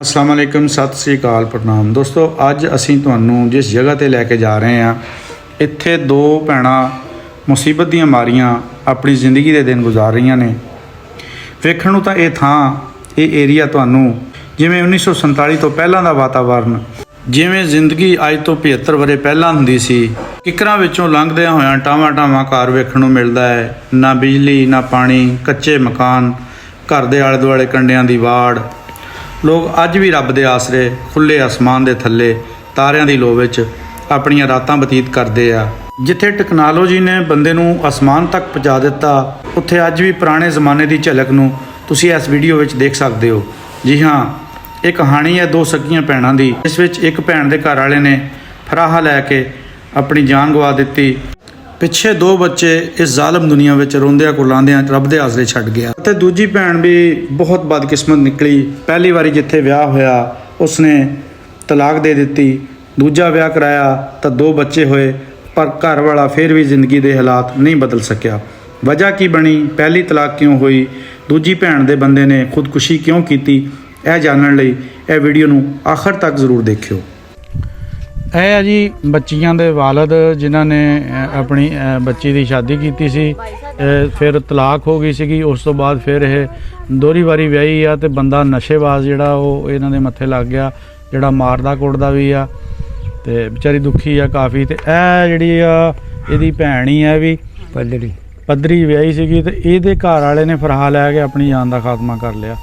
अस्सलाम वालेकुम सत श्री अकाल प्रणाम दोस्तों। अज असी तुहानू जिस जगह ते लैके जा रहे हैं इत्थे दो भैणां मुसीबत दीयां मारियां अपनी जिंदगी के दिन गुजार रही ने। वेखण नूं तां ये थां ये एरिया तुहानू जिवें 1947 तो पहलां दा वातावरण जिवें जिंदगी अज तो 75 वरे पहलां हुंदी सी। किकरां विचों लंघदियां होइयां टावां टावां घर वेखण नूं मिलदा है। ना बिजली ना पानी, कच्चे मकान, घर दे आले दुआले कंडियां दी वाड़। लोग अज भी रब दे आसरे खुले आसमान दे थल्ले तारियां दी लो विच अपनियां रातां बतीत करदे आ। जिथे टैक्नोलॉजी ने बंदे नूं आसमान तक पहुंचा दिता उत्थे अज भी पुराने ज़माने की झलक नूं तुसीं इस वीडियो विच देख सकदे हो। जी हाँ, एक कहानी है दो सगियां भैणां दी, इस विच एक भैण दे घर वाले ने फराहा लैके अपनी जान गवा दित्ती। पिछे दो बच्चे इस जालम दुनिया में रोंदिया कुलांदिया रब दे आसरे छड्ड गया। ते दूजी भैन भी बहुत बदकिस्मत निकली। पहली बारी जिथे विआह होया उसने तलाक दे दित्ती। दूजा विआह कराया तो दो बच्चे होए पर घर वाला फिर भी जिंदगी के हालात नहीं बदल सकिया। वजह की बनी, पहली तलाक क्यों हुई, दूजी भैन दे बंदे ने खुदकुशी क्यों की, यह जानने लई यह वीडियो नूं आखिर तक जरूर देखियो। ਇਹ ਆ ਜੀ ਬੱਚੀਆਂ ਦੇ ਵਾਲਦ ਜਿਨ੍ਹਾਂ ਨੇ ਆਪਣੀ ਬੱਚੀ ਦੀ ਸ਼ਾਦੀ ਕੀਤੀ ਸੀ, ਫਿਰ ਤਲਾਕ ਹੋ ਗਈ ਸੀਗੀ। ਉਸ ਤੋਂ ਬਾਅਦ ਫਿਰ ਇਹ ਦੋਹਰੀ ਵਾਰੀ ਵਿਆਹੀ ਆ ਤੇ ਬੰਦਾ ਨਸ਼ੇਬਾਜ਼ ਜਿਹੜਾ ਉਹ ਇਹਨਾਂ ਦੇ ਮੱਥੇ ਲੱਗ ਗਿਆ, ਜਿਹੜਾ ਮਾਰਦਾ ਕੁੱਟਦਾ ਵੀ ਆ ਤੇ ਵਿਚਾਰੀ ਦੁਖੀ ਆ ਕਾਫੀ। ਤੇ ਇਹ ਜਿਹੜੀ ਆ ਇਹਦੀ ਭੈਣ ਹੀ ਆ ਵੀ ਪੱਧਰੀ ਵਿਆਹੀ ਸੀਗੀ ਤੇ ਇਹਦੇ ਘਰ ਵਾਲੇ ਨੇ ਫਰਾਹਾ ਲੈ ਕੇ ਆਪਣੀ ਜਾਨ ਦਾ ਖਾਤਮਾ ਕਰ ਲਿਆ।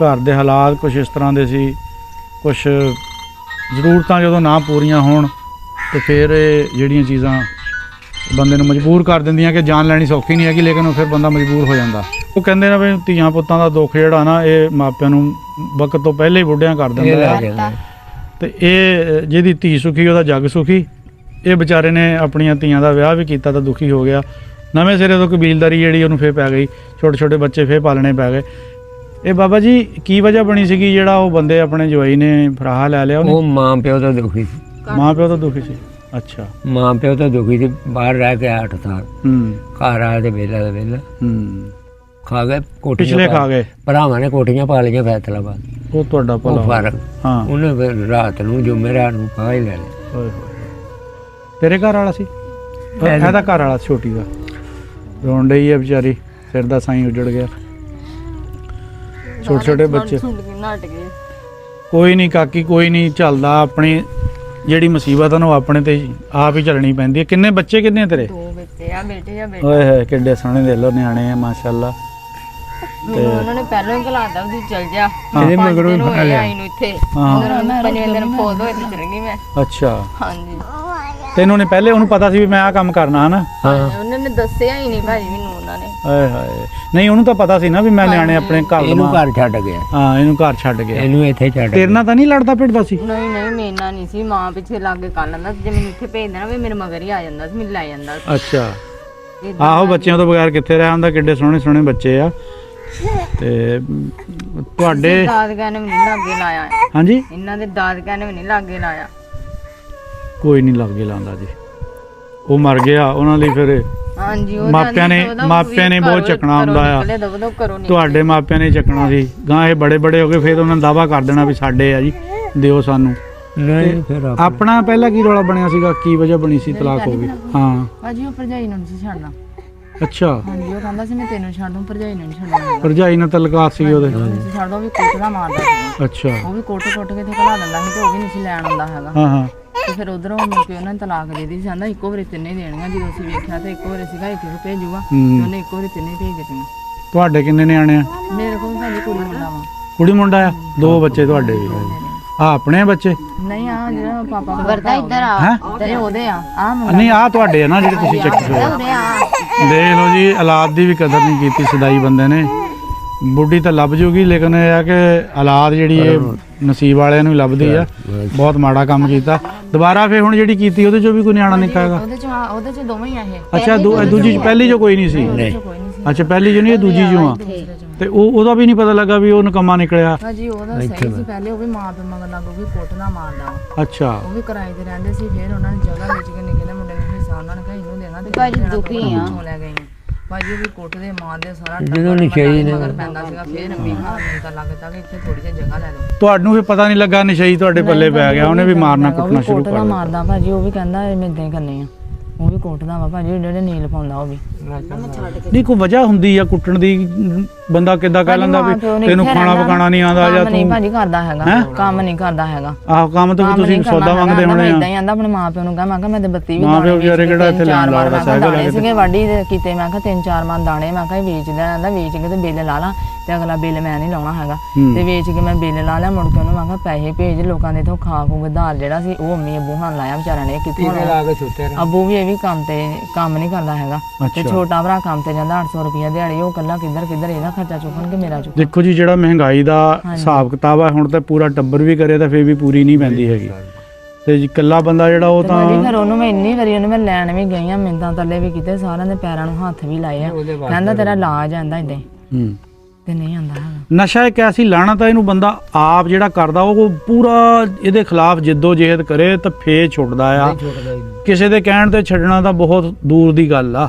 ਘਰ ਦੇ ਹਾਲਾਤ ਕੁਛ ਇਸ ਤਰ੍ਹਾਂ ਦੇ ਸੀ, ਕੁਛ ਜ਼ਰੂਰਤਾਂ ਜਦੋਂ ਨਾ ਪੂਰੀਆਂ ਹੋਣ ਤੇ ਫਿਰ ਜਿਹੜੀਆਂ ਚੀਜ਼ਾਂ ਬੰਦੇ ਨੂੰ ਮਜਬੂਰ ਕਰ ਦਿੰਦੀਆਂ ਕਿ ਜਾਨ ਲੈਣੀ ਸੌਖੀ ਨਹੀਂ ਹੈਗੀ, ਲੇਕਿਨ ਉਹ ਫਿਰ ਬੰਦਾ ਮਜਬੂਰ ਹੋ ਜਾਂਦਾ। ਉਹ ਕਹਿੰਦੇ ਨੇ ਵੀ ਧੀਆਂ ਪੁੱਤਾਂ ਦਾ ਦੁੱਖ ਜਿਹੜਾ ਨਾ ਇਹ ਮਾਪਿਆਂ ਨੂੰ ਵਕਤ ਤੋਂ ਪਹਿਲੇ ਹੀ ਬੁੱਢਿਆਂ ਕਰ ਦਿੰਦਾ ਹੈ। ਤੇ ਇਹ ਜਿਹਦੀ ਧੀ ਸੁਖੀ ਉਹਦਾ ਜੱਗ ਸੁਖੀ। ਇਹ ਵਿਚਾਰੇ ਨੇ ਆਪਣੀਆਂ ਧੀਆਂ ਦਾ ਵਿਆਹ ਵੀ ਕੀਤਾ ਤਾਂ ਦੁਖੀ ਹੋ ਗਿਆ। ਨਵੇਂ ਸਿਰੇ ਤੋਂ ਕਬੀਲਦਾਰੀ ਜਿਹੜੀ ਉਹਨੂੰ ਫਿਰ ਪੈ ਗਈ, ਛੋਟੇ ਛੋਟੇ ਬੱਚੇ ਫਿਰ ਪਾਲਣੇ ਪੈ ਗਏ। ਇਹ ਬਾਬਾ ਜੀ ਕੀ ਵਜ੍ਹਾ ਬਣੀ ਸੀਗੀ ਜਿਹੜਾ ਉਹ ਬੰਦੇ ਆਪਣੇ ਜਵਾਈ ਨੇ ਫਰਾਹਾ ਲੈ ਲਿਆ? ਉਹ ਮਾਂ ਪਿਓ ਤੋਂ ਦੁਖੀ ਸੀ। ਮਾਂ ਪਿਓ ਤੋਂ ਦੁਖੀ ਸੀ? ਅੱਛਾ, ਮਾਂ ਪਿਓ ਤੋਂ ਦੁਖੀ ਸੀ। ਬਾਹਰ ਰਹਿ ਕੇ 8 ਸਾਲ ਘਰ ਆਏ ਤੇ ਵੇਲਾ ਦਾ ਵੇਲਾ ਖਾ ਗਏ ਕੋਠੀਆਂ, ਪਿਛਲੇ ਖਾ ਗਏ ਭਰਾਵਾਂ ਨੇ ਕੋਠੀਆਂ ਪਾ ਲਈਆਂ ਫੈਸਲਾਬਾਦ। ਉਹ ਤੁਹਾਡਾ ਭਲਾ ਫਰਕ ਹਾਂ। ਉਹਨੇ ਫਿਰ ਰਾਤ ਨੂੰ ਜੁਮੇਰਾਤ ਨੂੰ ਖਾ ਹੀ ਲੈ ਲਿਆ। ਓਏ ਹੋਏ, ਤੇਰੇ ਘਰ ਵਾਲਾ ਸੀ? ਇਹਦਾ ਘਰ ਵਾਲਾ ਛੋਟੀ ਦਾ ਰੋਣ ਡਈ ਹੈ ਵਿਚਾਰੀ, ਸਿਰ ਦਾ ਸਾਈਂ ਉਜੜ ਗਿਆ। ਛੋਟੇ ਛੋਟੇ ਬੱਚੇ। ਕੋਈ ਨਹੀਂ ਕਾਕੀ, ਕੋਈ ਨਹੀਂ, ਚੱਲਦਾ। ਆਪਣੀ ਜਿਹੜੀ ਮੁਸੀਬਤ ਆ ਨਾ ਉਹ ਆਪਣੇ ਤੇ ਆਪ ਹੀ ਝੱਲਣੀ ਪੈਂਦੀ ਹੈ। ਕਿੰਨੇ ਬੱਚੇ ਕਿੰਨੇ ਤੇਰੇ? 2 ਬੱਚੇ ਆ, ਬੇਟੇ ਆ ਬੇਟਾ। ਓਏ ਹੋਏ ਕਿੱਡੇ ਸੋਹਣੇ ਦੇ ਲੋ ਨਿਆਣੇ ਆ ਮਾਸ਼ਾਅੱਲਾ। ਤੇ ਉਹਨਾਂ ਨੇ ਪਹਿਲਾਂ ਹੀ ਘਲਾਤਾ ਵੀ ਚਲ ਜਾ। ਇਹਦੇ ਮਗਰੋਂ ਹੀ ਫੜ ਲਿਆ ਇਹਨੂੰ ਇੱਥੇ। ਹਾਂ, ਮੈਂ ਪੰਜਵੇਂ ਦਿਨ ਫੋਨ ਹੋਏ ਤੇ ਚਲ ਗਈ ਮੈਂ। ਅੱਛਾ, ਹਾਂਜੀ। ਤੈਨੂੰ ਨੇ ਪਹਿਲੇ ਉਹਨੂੰ ਪਤਾ ਸੀ ਵੀ ਮੈਂ ਆਹ ਕੰਮ ਕਰਨਾ ਹੈ ਨਾ? ਹਾਂ, ਉਹਨਾਂ ਨੇ ਦੱਸਿਆ ਹੀ ਨਹੀਂ ਭਾਜੀ ਮੈਨੂੰ ਉਹਨਾਂ ਨੇ। ਓਏ ਹੋਏ, ਨਹੀਂ ਉਹਨੂੰ ਤਾਂ ਪਤਾ ਸੀ ਨਾ ਵੀ ਮੈਂ ਨਿਆਣੇ ਆਪਣੇ ਘਰ ਇਹਨੂੰ ਲਵਾਂ। ਘਰ ਛੱਡ ਗਿਆ। ਹਾਂ, ਇਹਨੂੰ ਘਰ ਛੱਡ ਗਿਆ। ਇਹਨੂੰ ਇੱਥੇ ਛੱਡ ਤੇਰੇ ਨਾਲ ਤਾਂ ਨਹੀਂ ਲੜਦਾ ਪਿੱਟਦਾ ਸੀ? ਨਹੀਂ ਨਹੀਂ, ਮੇਰੇ ਨਾਲ ਨਹੀਂ ਸੀ। ਮਾਂ ਪਿੱਛੇ ਲੱਗ ਕੇ ਕਰ ਲੈਂਦਾ ਸੀ। ਜੇ ਮੈਨੂੰ ਇੱਥੇ ਭੇਜ ਦੇਣਾ ਵੀ ਮੇਰੇ ਮਗਰ ਹੀ ਆ ਜਾਂਦਾ ਸੀ, ਮੈਨੂੰ ਲੈ ਜਾਂਦਾ ਸੀ। ਅੱਛਾ, ਆਹੋ ਬੱਚਿਆਂ ਤੋਂ ਬਗੈਰ ਕਿੱਥੇ ਰਹਿ ਹੁੰਦਾ। ਕਿੱਡੇ ਸੋਹਣੇ ਸੋਹਣੇ ਬੱਚੇ ਆ। ਤੇ ਤੁਹਾਡੇ ਦਾਦਕਿਆਂ ਨੇ ਵੀ ਨਹੀਂ ਲਾਗੇ ਲਾਇਆ। ਹਾਂਜੀ, ਇਹਨਾਂ ਦੇ ਦਾਦਕਿਆਂ ਨੇ ਵੀ ਨਹੀਂ ਲਾਗੇ ਲਾਇਆ। ਕੋਈ ਨਹੀਂ ਲਾਗੇ ਲਾਉਂਦਾ ਜੀ। ਉਹ ਮਰ ਗਿਆ, ਉਹਨਾਂ ਲਈ ਫਿਰ ਹਾਂਜੀ, ਉਹ ਮਾਪਿਆਂ ਨੇ ਬਹੁਤ ਚੱਕਣਾ ਹੁੰਦਾ ਆ। ਤੁਹਾਡੇ ਮਾਪਿਆਂ ਨੇ ਚੱਕਣਾ ਸੀ ਗਾਂ। ਇਹ ਬੜੇ ਬੜੇ ਹੋ ਗਏ ਫਿਰ ਉਹਨਾਂ ਨੇ ਦਾਵਾ ਕਰ ਦੇਣਾ ਵੀ ਸਾਡੇ ਆ ਜੀ, ਦਿਓ ਸਾਨੂੰ। ਨਹੀਂ ਫਿਰ ਆਪਣਾ ਪਹਿਲਾਂ ਕੀ ਰੌਲਾ ਬਣਿਆ ਸੀਗਾ? ਕੀ ਵਜ੍ਹਾ ਬਣੀ ਸੀ ਤਲਾਕ ਹੋ ਗਈ? ਹਾਂ, ਭਾਜੀ ਉਹ ਭਰਜਾਈ ਨੂੰ ਨਹੀਂ ਛੱਡਣਾ। ਅੱਛਾ, ਹਾਂਜੀ, ਉਹ ਕਹਿੰਦਾ ਸੀ ਮੈਂ ਤੈਨੂੰ ਛੱਡ ਦੂੰ, ਭਰਜਾਈ ਨੂੰ ਨਹੀਂ ਛੱਡਣਾ। ਭਰਜਾਈ ਨਾਲ ਤਲਕਾਤ ਸੀ ਉਹਦੇ? ਛੱਡ ਦੋ ਵੀ ਕੋਟਦਾ ਮਾਰਦਾ ਸੀ। ਅੱਛਾ, ਉਹ ਵੀ ਕੋਟ ਕੇ ਤੇ ਘਲਾ ਦਿੰਦਾ ਸੀ ਤੇ ਉਹ ਵੀ ਨਹੀਂ ਸੀ ਲੈਣ ਆਉਂਦਾ ਹੈਗਾ। ਹਾਂ ਹਾਂ। ਤੇ ਫਿਰ ਉਧਰੋਂ ਮੁੜ ਕੇ ਉਹਨਾਂ ਨੇ ਤਲਾਕ ਦੇ ਦਿੱਤੀ। ਕਹਿੰਦਾ ਇੱਕੋ ਵਾਰੀ ਤਿੰਨੇ ਦੇਣੀਆਂ। ਜਦੋਂ ਅਸੀਂ ਵੇਖਿਆ ਤੇ ਇੱਕੋ ਵਾਰੀ ਸੀਗਾ ਇੱਥੇ ਭੇਜੂਗਾ, ਤੇ ਉਹਨੇ ਇੱਕੋ ਵਾਰੀ ਤਿੰਨੇ ਭੇਜ ਦਿੱਤੀਆਂ। ਤੁਹਾਡੇ ਕਿੰਨੇ ਨਿਆਣੇ ਆ? ਮੇਰੇ ਕੋਲ ਭਾਜੀ ਕੁੜੀ ਮੁੰਡਾ ਵਾ। ਕੁੜੀ ਮੁੰਡਾ ਆ? 2 ਬੱਚੇ ਤੁਹਾਡੇ ਵੀ? ਆ ਆਪਣੇ ਬੱਚੇ? ਨਹੀਂ, ਆ ਜਿਹੜਾ ਪਾਪਾ ਵਰਦਾ ਇੱਧਰ ਆ ਤੇ ਉਹਦੇ ਆ। ਆ ਨਹੀਂ, ਆ ਤੁਹਾਡੇ ਆ ਨਾ ਜਿਹੜੇ ਤੁਸੀਂ ਚੱਕੇ ਹੋਏ? ਦੇਖ ਲਓ ਜੀ, ਔਲਾਦ ਦੀ ਵੀ ਕਦਰ ਨਹੀਂ ਕੀਤੀ ਸਦਾਈ ਬੰਦੇ ਨੇ। ਬੁੱਢੀ ਤਾਂ ਲੱਭ ਜੂਗੀ, ਲੇਕਿਨ ਇਹ ਆ ਕਿ ਔਲਾਦ ਜਿਹੜੀ ਇਹ ਨਸੀਬ ਵਾਲਿਆਂ ਨੂੰ ਲੱਭਦੀ ਆ। ਬਹੁਤ ਮਾੜਾ ਕੰਮ ਕੀਤਾ। ਦੁਬਾਰਾ ਫਿਰ ਹੁਣ ਜਿਹੜੀ ਕੀਤੀ ਉਹਦੇ ਚੋਂ ਵੀ ਕੋਈ ਨਿਆਣਾ ਨਿੱਕਾ ਹੈਗਾ? ਉਹਦੇ ਚ ਦੋਵੇਂ ਹੀ ਆ ਇਹ। ਅੱਛਾ, ਦੂਜੀ ਚ ਪਹਿਲੀ ਜੋ ਕੋਈ ਨਹੀਂ ਸੀ? ਅੱਛਾ, ਪਹਿਲੀ ਜੋ ਨਹੀਂ, ਇਹ ਦੂਜੀ ਜੋ ਆ। ਤੇ ਉਹਦਾ ਵੀ ਨਹੀਂ ਪਤਾ ਲੱਗਾ ਵੀ ਉਹ ਨਕਮਾ ਨਿਕਲਿਆ? ਹਾਂਜੀ, ਉਹਦਾ ਸਹੀ ਸੀ ਪਹਿਲੇ। ਉਹ ਵੀ ਮਾਂ ਪਿਓ ਮਗਰ ਲੱਗ ਗਈ, ਕੋਟਣਾ ਮਾਰਦਾ। ਅੱਛਾ, ਉਹ ਵੀ ਕਿਰਾਏ ਤੇ ਰਹਿੰਦੇ ਸੀ। ਫਿਰ ਉਹਨਾਂ ਨੇ ਜਗ੍ਹਾ ਵੇਚ ਕੇ ਨਿਕਲੇ ਮੁੰਡੇ ਨੂੰ ਹਿੱਸਾ ਉਹਨਾਂ ਨੇ ਕਿਹਾ ਇਹਨੂੰ ਦੇਣਾ ਤੇ ਭਾਜੀ ਦੁਖੀ ਆ ਲੈ ਗਏ। ਭਾਜੀ ਵੀ ਕੁੱਟਦੇ ਮਾਰਦੇ ਸਾਰਾ ਜਦੋਂ ਨਸ਼ਈ ਨੇ ਮਗਰ ਪੈਂਦਾ ਸੀਗਾ ਫੇਰ ਵੀ ਹਾਂ ਮੈਨੂੰ ਤਾਂ ਲੱਗਦਾ ਕਿ ਇੱਥੇ ਥੋੜੀ ਜਿਹੀ ਜਗ੍ਹਾ ਲੈ ਲਓ। ਤੁਹਾਨੂੰ ਵੀ ਪਤਾ ਨਹੀਂ ਲੱਗਾ ਨਸ਼ਈ ਤੁਹਾਡੇ ਪੱਲੇ ਪੈ ਗਿਆ, ਉਹਨੇ ਵੀ ਮਾਰਨਾ ਕੁੱਟਣਾ ਸ਼ੁਰੂ ਕਰ ਦਿੱਤਾ। ਦਿੱਤਾ। ਮਾਰਦਾ ਭਾਜੀ, ਉਹ ਵੀ ਕਹਿੰਦਾ ਮੈਂ ਇਦਾਂ ਹੀ ਕਰਨੇ ਆ, ਉਹ ਵੀ ਕੁੱਟਦਾ ਵਾ ਭਾਜੀ, ਜਿਹੜੇ ਨੀਲ ਪਾਉਂਦਾ ਉਹ ਵੀ। ਨਹੀਂ ਕੋਈ ਵਜ੍ਹਾ ਹੁੰਦੀ ਆ ਕੁੱਟਣ ਦੀ, ਬੰਦਾ ਕਿੱਦਾਂ ਕਹਿ ਲੈਂਦਾ ਵੀ ਤੈਨੂੰ ਖਾਣਾ ਪਕਾਣਾ ਨਹੀਂ ਆਉਂਦਾ ਜਾਂ ਨਹੀਂ ਤੂੰ ਭਾਜੀ ਕਰਦਾ ਹੈਗਾ, ਕੰਮ ਨਹੀਂ ਕਰਦਾ ਹੈਗਾ। ਆਹ ਕੰਮ ਤੋਂ ਵੀ ਤੁਸੀਂ ਸੌਦਾ ਮੰਗਦੇ ਹੋਣੇ ਆ। ਇਦਾਂ ਹੀ ਆਂਦਾ ਆਪਣੇ ਮਾਪਿਓ ਨੂੰ, ਮੈਂ ਕਿਹਾ ਮੈਂ ਤੇ ਬੱਤੀ ਵੀ ਮਾਂ ਪਿਓ ਵਿਚਾਰੇ ਕਿਹੜਾ ਇੱਥੇ ਲੈਣ ਲਾਉਂਦਾ ਸਾਈਕਲ ਲੈ ਕੇ ਸੀਗੇ ਵਾਢੀ ਦੇ ਕੀਤੇ, ਮੈਂ ਕਿਹਾ 3-4 ਮਣ ਦਾਣੇ ਮੈਂ ਕਿਹਾ ਵੇਚ ਦੇਣਾ, ਆਂਦਾ ਵੇਚ ਕੇ ਤੇ ਬਿੱਲ ਲਾ ਲਾ, ਤੇ ਅਗਲਾ ਬਿੱਲ ਮੈਂ ਨਹੀਂ ਲਾਉਣਾ ਹੈਗਾ, ਤੇ ਵੇਚ ਕੇ ਮੈਂ ਬਿੱਲ ਲਾ ਲਿਆ। ਮੁੜ ਕੇ ਉਹਨੂੰ ਮੈਂ ਕਿਹਾ ਪੈਸੇ ਭੇਜ, ਲੋਕਾਂ ਦੇ ਤੋਂ ਖਾ ਖੂ ਕੇ ਧਾਰ ਜਿਹੜਾ ਸੀ ਉਹ ਅੰਮੀ ਅੱਬੂ ਹਾਂ ਲਾਇਆ ਵਿਚਾਰਿਆਂ ਨੇ, ਕਿੱਥੋਂ ਲਾ ਕੇ ਸੁੱਤੇ ਅੱਬੂ ਵੀ ਇਹ ਵੀ ਕੰਮ ਨਹੀਂ ਕਰਦਾ ਹੈਗਾ, ਤੇ ਛੋਟਾ ਭਰਾ ਕੰਮ ਤੇ ਜਾਂਦਾ 800 ਰੁਪਇਆ ਦਿਹਾੜੀ, ਉਹ ਕੱਲਾ ਕਿੱਧਰ ਇਹਦਾ ਖਰਚਾ ਚੁੱਕਣ ਕੇ ਮੇਰਾ ਚੁੱਕਣ। ਦੇਖੋ ਜੀ ਜਿਹੜਾ ਮਹਿੰਗਾਈ ਦਾ ਹਿਸਾਬ ਕਿਤਾਬ ਹੈ, ਹੁਣ ਤਾਂ ਪੂਰਾ ਟੱਬਰ ਵੀ ਕਰੇ ਤਾਂ ਫੇਰ ਵੀ ਪੂਰੀ ਨਹੀਂ ਪੈਂਦੀ ਹੈਗੀ, ਤੇ ਇਕੱਲਾ ਬੰਦਾ ਜਿਹੜਾ ਉਹ ਤਾਂ ਫਿਰ ਉਹਨੂੰ ਮੈਂ ਇੰਨੀ ਵਾਰੀ ਉਹਨੂੰ ਮੈਂ ਲੈਣ ਵੀ ਗਈ ਆ, ਮਿੰਤਾਂ ਤੱਲੇ ਵੀ ਕੀਤੇ, ਸਾਰਿਆਂ ਦੇ ਪੈਰਾਂ ਨੂੰ ਹੱਥ ਵੀ ਲਾਏ ਆ, ਕਹਿੰਦਾ ਤੇਰਾ ਇਲਾਜ ਆਂਦਾ ਇਦਾਂ ਤੇ ਨਹੀਂ ਆਂਦਾ ਹੈਗਾ। ਨਸ਼ਾ ਇੱਕ ਐਸੀ ਲਾਹਨਤ ਆ, ਇਹਨੂੰ ਬੰਦਾ ਆਪ ਜਿਹੜਾ ਕਰਦਾ ਉਹ ਪੂਰਾ ਇਹਦੇ ਖਿਲਾਫ ਜਿੱਦੋ ਜਹਿਦ ਕਰੇ ਤਾਂ ਫੇਰ ਛੁੱਟਦਾ ਆ। ਕਿਸੇ ਦੇ ਕਹਿਣ ਤੇ ਛੱਡਣਾ ਤਾਂ ਬਹੁਤ ਦੂਰ ਦੀ ਗੱਲ ਆ,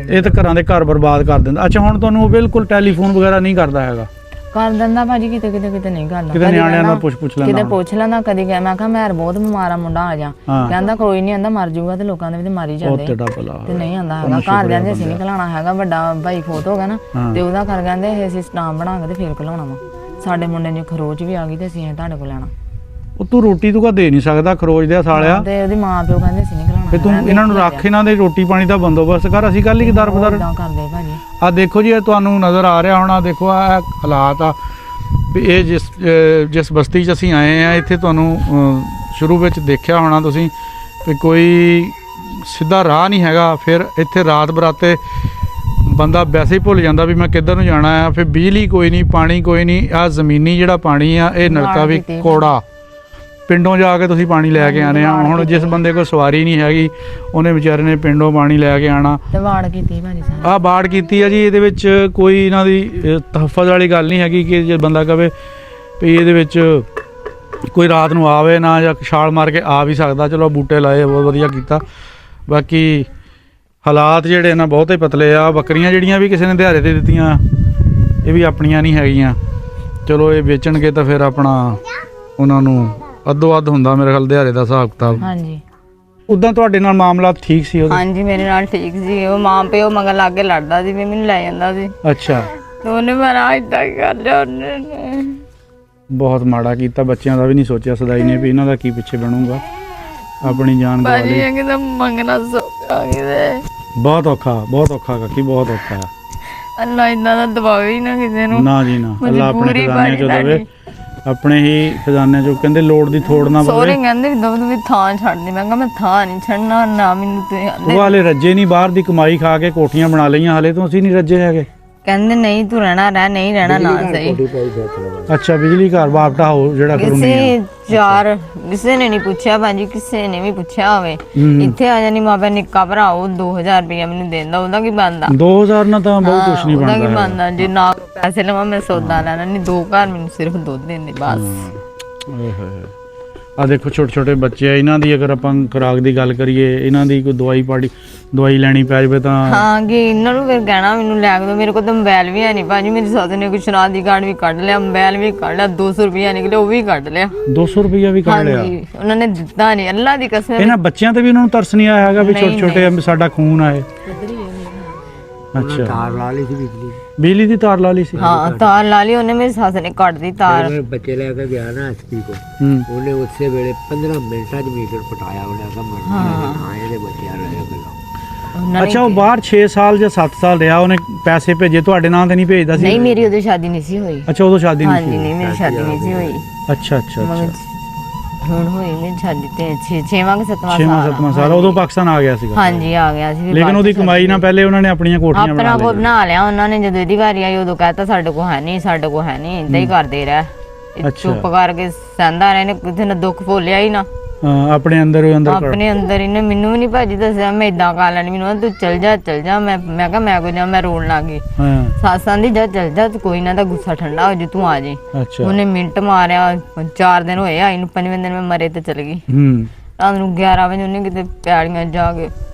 ਇਹ ਤਾਂ ਘਰਾਂ ਦੇ ਘਰ ਬਰਬਾਦ ਕਰ ਦਿੰਦਾ। ਅੱਛਾ ਹੁਣ ਤੁਹਾਨੂੰ ਉਹ ਬਿਲਕੁਲ ਟੈਲੀਫੋਨ ਵਗੈਰਾ ਨਹੀਂ ਕਰਦਾ ਹੈਗਾ? ਕਰ ਦਿੰਦਾ ਭਾਜੀ, ਕਿਤੇ ਨਹੀਂ ਕਰਦਾ, ਕਿਤੇ ਨਿਆਣਿਆਂ ਨਾਲ ਪੁੱਛ ਲੈਂਦਾ, ਕਿਤੇ ਪੁੱਛ ਲੈਂਦਾ। ਕਦੀ ਗਿਆ ਮੈਂ ਕਿਹਾ ਮੈਂ ਬਹੁਤ ਬਿਮਾਰ ਆ, ਮੁੰਡਾ ਆ ਜਾ, ਕਹਿੰਦਾ ਕੋਈ ਨਹੀਂ, ਆਂਦਾ ਮਰ ਜਾਊਗਾ, ਤੇ ਲੋਕਾਂ ਦੇ ਵੀ ਮਾਰੀ ਜਾਂਦੇ ਤੇ ਨਹੀਂ ਆਂਦਾ ਹੈਗਾ। ਘਰ ਜਾਂਦੇ ਅਸੀਂ ਨਹੀਂ ਘਲਾਉਣਾ ਹੈਗਾ, ਵੱਡਾ ਭਾਈ ਫੋਟ ਹੋ ਗਿਆ ਨਾ, ਤੇ ਉਹਦਾ ਕਰ ਕਹਿੰਦੇ ਇਹ ਅਸੀਂ ਸਟਾਮ ਬਣਾ ਕੇ ਤੇ ਫੇਰ ਘਲਾਉਣਾ ਵਾ, ਸਾਡੇ ਮੁੰਡੇ ਨੂੰ ਖਰੋਚ ਵੀ ਆ ਗਈ ਤੇ ਅਸੀਂ ਤੁਹਾਡੇ ਕੋਲ ਲੈਣਾ। ਉਹ ਤੂੰ ਰੋਟੀ ਤੂੰ ਕਾ ਦੇ ਨਹੀਂ ਸਕਦਾ ਖਰੋਚ ਦੇ ਸਾਲਿਆ, ਤੇ ਉਹਦੀ ਮਾਂ ਪਿਓ ਕਹਿੰਦੇ ਅਸੀਂ ਨਹੀਂ ਘਲਾਉਣਾ, ਤੇ ਤੂੰ ਇਹਨਾਂ ਨੂੰ ਰੱਖ, ਇਹਨਾਂ ਦੇ ਰੋਟੀ ਪਾਣੀ ਦਾ ਬੰਦੋਬਸਤ ਕਰ, ਅਸੀਂ ਕੱਲ ਹੀ ਦਰਬਦਰ ਕਰਦੇ ਭਾਜੀ। ਆ ਦੇਖੋ ਜੀ, ਇਹ ਤੁਹਾਨੂੰ ਨਜ਼ਰ ਆ ਰਿਹਾ ਹੋਣਾ, ਦੇਖੋ ਆ ਹਾਲਾਤ ਆ ਵੀ ਇਹ ਜਿਸ ਬਸਤੀ 'ਚ ਅਸੀਂ ਆਏ ਆ, ਇੱਥੇ ਤੁਹਾਨੂੰ ਸ਼ੁਰੂ ਵਿੱਚ ਦੇਖਿਆ ਹੋਣਾ ਤੁਸੀਂ ਵੀ ਕੋਈ ਸਿੱਧਾ ਰਾਹ ਨਹੀਂ ਹੈਗਾ। ਫਿਰ ਇੱਥੇ ਰਾਤ ਬਰਾਤੇ ਬੰਦਾ ਵੈਸੇ ਹੀ ਭੁੱਲ ਜਾਂਦਾ ਵੀ ਮੈਂ ਕਿੱਧਰ ਨੂੰ ਜਾਣਾ ਆ। ਫਿਰ ਬਿਜਲੀ ਕੋਈ ਨਹੀਂ, ਪਾਣੀ ਕੋਈ ਨਹੀਂ, ਆ ਜ਼ਮੀਨੀ ਜਿਹੜਾ ਪਾਣੀ ਆ ਇਹ ਨਲਕਾ ਵੀ ਕੋੜਾ, ਪਿੰਡੋਂ ਜਾ ਕੇ ਤੁਸੀਂ ਪਾਣੀ ਲੈ ਕੇ ਆਨੇ ਆ। ਹੁਣ ਜਿਸ ਬੰਦੇ ਕੋਲ ਸਵਾਰੀ ਨਹੀਂ ਹੈਗੀ ਉਹਨੇ ਵਿਚਾਰੇ ਨੇ ਪਿੰਡੋਂ ਪਾਣੀ ਲੈ ਕੇ ਆਣਾ। ਤੇ ਬਾੜ ਕੀਤੀ ਭਾਜੀ ਸਾਹਿਬ, ਆਹ ਬਾੜ ਕੀਤੀ ਆ ਜੀ, ਇਹਦੇ ਵਿੱਚ ਕੋਈ ਇਹਨਾਂ ਦੀ ਤਹਫਜ਼ ਵਾਲੀ ਗੱਲ ਨਹੀਂ ਹੈਗੀ ਕਿ ਜੇ ਬੰਦਾ ਕਵੇ ਵੀ ਇਹਦੇ ਵਿੱਚ ਕੋਈ ਰਾਤ ਨੂੰ ਆਵੇ ਨਾ, ਜਾਂ ਛਾਲ ਮਾਰ ਕੇ ਆ ਵੀ ਸਕਦਾ। ਚਲੋ ਬੂਟੇ ਲਾਏ, ਬਹੁਤ ਵਧੀਆ ਕੀਤਾ। ਬਾਕੀ ਹਾਲਾਤ ਜਿਹੜੇ ਨਾ ਬਹੁਤੇ ਪਤਲੇ ਆ। ਬੱਕਰੀਆਂ ਜਿਹੜੀਆਂ ਵੀ ਕਿਸੇ ਨੇ ਦਿਹਾੜੇ ਤੇ ਦਿੱਤੀਆਂ, ਇਹ ਵੀ ਆਪਣੀਆਂ ਨਹੀਂ ਹੈਗੀਆਂ। ਚਲੋ ਇਹ ਵੇਚਣਗੇ ਤਾਂ ਫਿਰ ਆਪਣਾ ਉਹਨਾਂ ਨੂੰ ਅੱਧੋ ਅੱਧ ਹੁੰਦਾ ਮੇਰੇ ਖਿਆਲ ਦਿਹਾੜੇ ਦਾ ਹਿਸਾਬ ਕਿਤਾਬ। ਹਾਂਜੀ ਉਦਾਂ ਤੁਹਾਡੇ ਨਾਲ ਮਾਮਲਾ ਠੀਕ ਸੀ ਉਹਦਾ? ਹਾਂਜੀ ਮੇਰੇ ਨਾਲ ਠੀਕ ਸੀ। ਉਹ ਮਾਂ ਪਿਓ ਮਗਰ ਲੱਗ ਕੇ ਲੜਦਾ ਸੀ, ਵੀ ਮੈਨੂੰ ਲੈ ਜਾਂਦਾ ਸੀ। ਅੱਛਾ, ਤੇ ਉਹਨੇ ਮੇਰਾ ਇਦਾਂ ਹੀ ਕਰ ਲਿਆ, ਉਹਨੇ ਬਹੁਤ ਮਾੜਾ ਕੀਤਾ। ਬੱਚਿਆਂ ਦਾ ਵੀ ਨਹੀਂ ਸੋਚਿਆ ਸਦਾਈ ਨੇ ਵੀ ਇਹਨਾਂ ਦਾ ਕੀ ਪਿੱਛੇ ਬਣੂਗਾ, ਆਪਣੀ ਜਾਨ ਗਵਾ ਲਈ। ਇਹ ਕਿਤੇ ਮੰਗਣਾ ਸੌਖਾ ਕਿਤੇ, ਬਹੁਤ ਔਖਾ ਕਾਕੀ, ਬਹੁਤ ਔਖਾ। ਅੱਲਾ ਇਦਾਂ ਦਾ ਦਬਾਵੇ ਹੀ ਨਾ ਕਿਸੇ ਨੂੰ। ਨਾ ਜੀ ਨਾ, ਅੱਲਾ ਆਪਣੇ ਖਜ਼ਾਨੇ ਚੋਂ ਦੇਵੇ, ਆਪਣੇ ਹੀ ਖਜ਼ਾਨੇ ਚੋਂ। ਕਹਿੰਦੇ ਲੋੜ ਦੀ ਥੋੜ ਨਾ ਪਵੇ। ਸੋਹਰੇ ਕਹਿੰਦੇ ਵੀ ਦਮ ਵੀ ਥਾਂ ਛੱਡਦੀ, ਮੈਂ ਕਿਹਾ ਮੈਂ ਥਾਂ ਨਹੀਂ ਛੱਡਣਾ ਨਾ, ਮੈਨੂੰ ਤੇ ਉਹ ਹਾਲੇ ਰੱਜੇ ਨਹੀਂ, ਬਾਹਰ ਦੀ ਕਮਾਈ ਖਾ ਕੇ ਕੋਠੀਆਂ ਬਣਾ ਲਈਆਂ, ਹਾਲੇ ਤੋਂ ਅਸੀਂ ਨਹੀਂ ਰੱਜੇ ਹੈਗੇ। ਕਹਿੰਦੇ ਨਹੀਂ ਤੂੰ ਰਹਿਣਾ ਰਹਿ, ਨਹੀਂ ਰਹਿਣਾ ਨਾ ਸਹੀ। ਅੱਛਾ, ਬਿਜਲੀ ਘਰ ਵਾਪਟਾ ਹੋ ਜਿਹੜਾ ਕਿਸੇ ਨੇ ਨਹੀਂ ਪੁੱਛਿਆ ਭਾਜੀ, ਕਿਸੇ ਨੇ ਵੀ ਪੁੱਛਿਆ ਹੋਵੇ। ਇੱਥੇ ਆ ਜਾਨੀ ਮਾਪੇ ਨਿੱਕਾ ਭਰਾ ਉਹ 2000 ਰੁਪਇਆ ਮੈਨੂੰ ਦੇਂਦਾ, ਉਹਦਾ ਕੀ ਬਣਦਾ? 2000 ਨਾਲ ਤਾਂ ਬਹੁਤ ਕੁਛ ਨਹੀਂ ਉਹਦਾ ਕੀ ਬਣਦਾ। ਬਣਦਾ ਜੇ ਨਾ ਪੈਸੇ ਲਵਾਂ ਮੈਂ ਸੌਦਾ ਲੈਣਾ ਨਹੀਂ। 2 ਘਰ ਮੈਨੂੰ ਸਿਰਫ ਦੁੱਧ ਦਿੰਦੇ ਬਸ। ਆ ਦੇਖੋ ਛੋਟੇ ਛੋਟੇ ਬੱਚੇ ਆ, ਇਹਨਾਂ ਦੀ ਅਗਰ ਆਪਾਂ ਖੁਰਾਕ ਦੀ ਗੱਲ ਕਰੀਏ, ਇਹਨਾਂ ਦੀ ਕੋਈ ਦਵਾਈ ਲੈਣੀ ਪੈ ਜਾਵੇ ਤਾਂ ਹਾਂ ਕਿ ਇਹਨਾਂ ਨੂੰ ਫਿਰ ਕਹਿਣਾ ਮੈਨੂੰ ਲੈ ਕੇ ਦਿਓ। ਮੇਰੇ ਕੋਲ ਤਾਂ ਮੋਬਾਈਲ ਵੀ ਹੈ ਨਹੀਂ ਭਾਜੀ, ਮੇਰੀ ਸੱਸ ਨੇ ਕੋਈ ਸ਼ਨਾਖਤ ਦੀ ਕਾਰਡ ਵੀ ਕੱਢ ਲਿਆ, ਮੋਬਾਈਲ ਵੀ ਕੱਢ ਲਿਆ, 200 ਰੁਪਇਆ ਨਿਕਲਿਆ ਉਹ ਵੀ ਕੱਢ ਲਿਆ। 200 ਰੁਪਇਆ ਵੀ ਕੱਢ ਲਿਆ? ਹਾਂਜੀ, ਉਹਨਾਂ ਨੇ ਦਿੱਤਾ ਨਹੀਂ, ਅੱਲਾ ਦੀ ਕਸਮ। ਇਹਨਾਂ ਬੱਚਿਆਂ ਤੇ ਵੀ ਉਹਨਾਂ ਨੂੰ ਤਰਸ ਨਹੀਂ ਆਇਆ ਹੈਗਾ ਵੀ ਛੋਟੇ ਛੋਟੇ ਸਾਡਾ ਖੂਨ ਆਏ? ਅੱਛਾ, ਤਾਰ ਲਾ ਲਈ ਸੀ ਬਿਜਲੀ ਦੀ ਤਾਰ ਲਾ ਲਈ ਸੀ? ਹਾਂ ਤਾਰ ਲਾ ਲਈ ਉਹਨੇ, ਮੇਰੀ ਸੱਸ ਨੇ ਕੱਢ ਦੀ ਤਾਰ। ਬੱਚੇ ਲੈ ਕੇ ਗਿਆ ਨਾ ਐਸਪੀ ਕੋ, ਉਹਨੇ ਉਸੇ ਵੇਲੇ 15 ਮਿੰਟਾਂ 'ਚ ਮੀਟਰ ਪਟਾਇਆ। ਉਹਨੇ ਆਖਿਆ ਮਰਨਾ ਇਹਦੇ ਬੱਚਿਆਂ ਨਾਲ। ਅੱਛਾ, ਉਹ ਬਾਹਰ 6 ਸਾਲ ਜਾਂ 7 ਸਾਲ ਰਿਹਾ, ਉਹਨੇ ਪੈਸੇ ਭੇਜੇ, ਤੁਹਾਡੇ ਨਾਂ ਤੇ ਨਹੀਂ ਭੇਜਦਾ ਸੀ? ਨਹੀਂ, ਮੇਰੀ ਉਦੋਂ ਸ਼ਾਦੀ ਨਹੀਂ ਸੀ ਹੋਈ। ਅੱਛਾ, ਉਦੋਂ ਸ਼ਾਦੀ ਨਹੀਂ ਸੀ? ਹਾਂਜੀ ਨਹੀਂ, ਮੇਰੀ ਸ਼ਾਦੀ ਨਹੀਂ ਸੀ ਹੋਈ। ਅੱਛਾ ਅੱਛਾ ਅੱਛਾ, ਹੁਣ ਹੋਈ ਮੇਰੀ ਸ਼ਾਦੀ ਤੇ 6ਵਾਂ ਕਿ 7ਵਾਂ ਸਾਲ। ਉਦੋਂ ਪਾਕਿਸਤਾਨ ਆ ਗਿਆ ਸੀਗਾ? ਹਾਂਜੀ ਆ ਗਿਆ ਸੀ। ਲੇਕਿਨ ਉਹਦੀ ਕਮਾਈ ਨਾਲ ਪਹਿਲੇ ਉਹਨਾਂ ਨੇ ਆਪਣੀਆਂ ਕੋਠੀਆਂ ਆਪਣਾ ਕੋ ਬਣਾ ਲਿਆ ਉਹਨਾਂ ਨੇ। ਜਦੋਂ ਇਹਦੀ ਵਾਰੀ ਆਈ ਉਦੋਂ ਕਹਤਾ ਸਾਡੇ ਕੋ ਹੈ ਨਹੀਂ, ਸਾਡੇ ਕੋ ਹੈ ਨਹੀਂ, ਇਦਾਂ ਹੀ ਕਰਦੇ ਰਹਿ। ਚੁੱਪ ਕਰਕੇ ਸਹਿੰਦਾ ਰਹੇ ਨੇ, ਕਿਸੇ ਨੇ ਦੁੱਖ ਭੋਲਿਆ ਹੀ ਨਾ। ਆਪਣੇ ਅੰਦਰ ਆਪਣੇ ਅੰਦਰ ਇਹਨੇ ਮੈਨੂੰ ਵੀ ਨਹੀਂ ਭਾਜੀ ਦੱਸਿਆ ਮੈਂ ਇਦਾਂ ਕਰ ਲੈਣੀ। ਮੈਨੂੰ ਤੂੰ ਚੱਲ ਜਾ। ਮੈਂ ਕਿਹਾ ਮੈਂ ਕੋਈ ਨਾ, ਮੈਂ ਰੋਣ ਲੱਗ ਗਈ। ਸਾਸਾਂ ਦੀ ਜਾ ਚੱਲ ਜਾ, ਕੋਈ ਨਾ ਤਾਂ ਗੁੱਸਾ ਠੰਡਾ ਹੋ ਜੇ, ਤੂੰ ਆ ਜੇ। ਉਹਨੇ ਮਿੰਟ ਮਾਰਿਆ, 4 ਦਿਨ ਹੋਏ ਆਈ ਨੂੰ, 5ਵੇਂ ਦਿਨ ਮੈਂ ਮਰੇ ਤੇ ਚਲ ਗਈ। ਰਾਤ ਨੂੰ 11 ਵਜੇ ਉਹਨੇ ਕਿਤੇ ਪੈੜੀਆਂ ਜਾ ਕੇ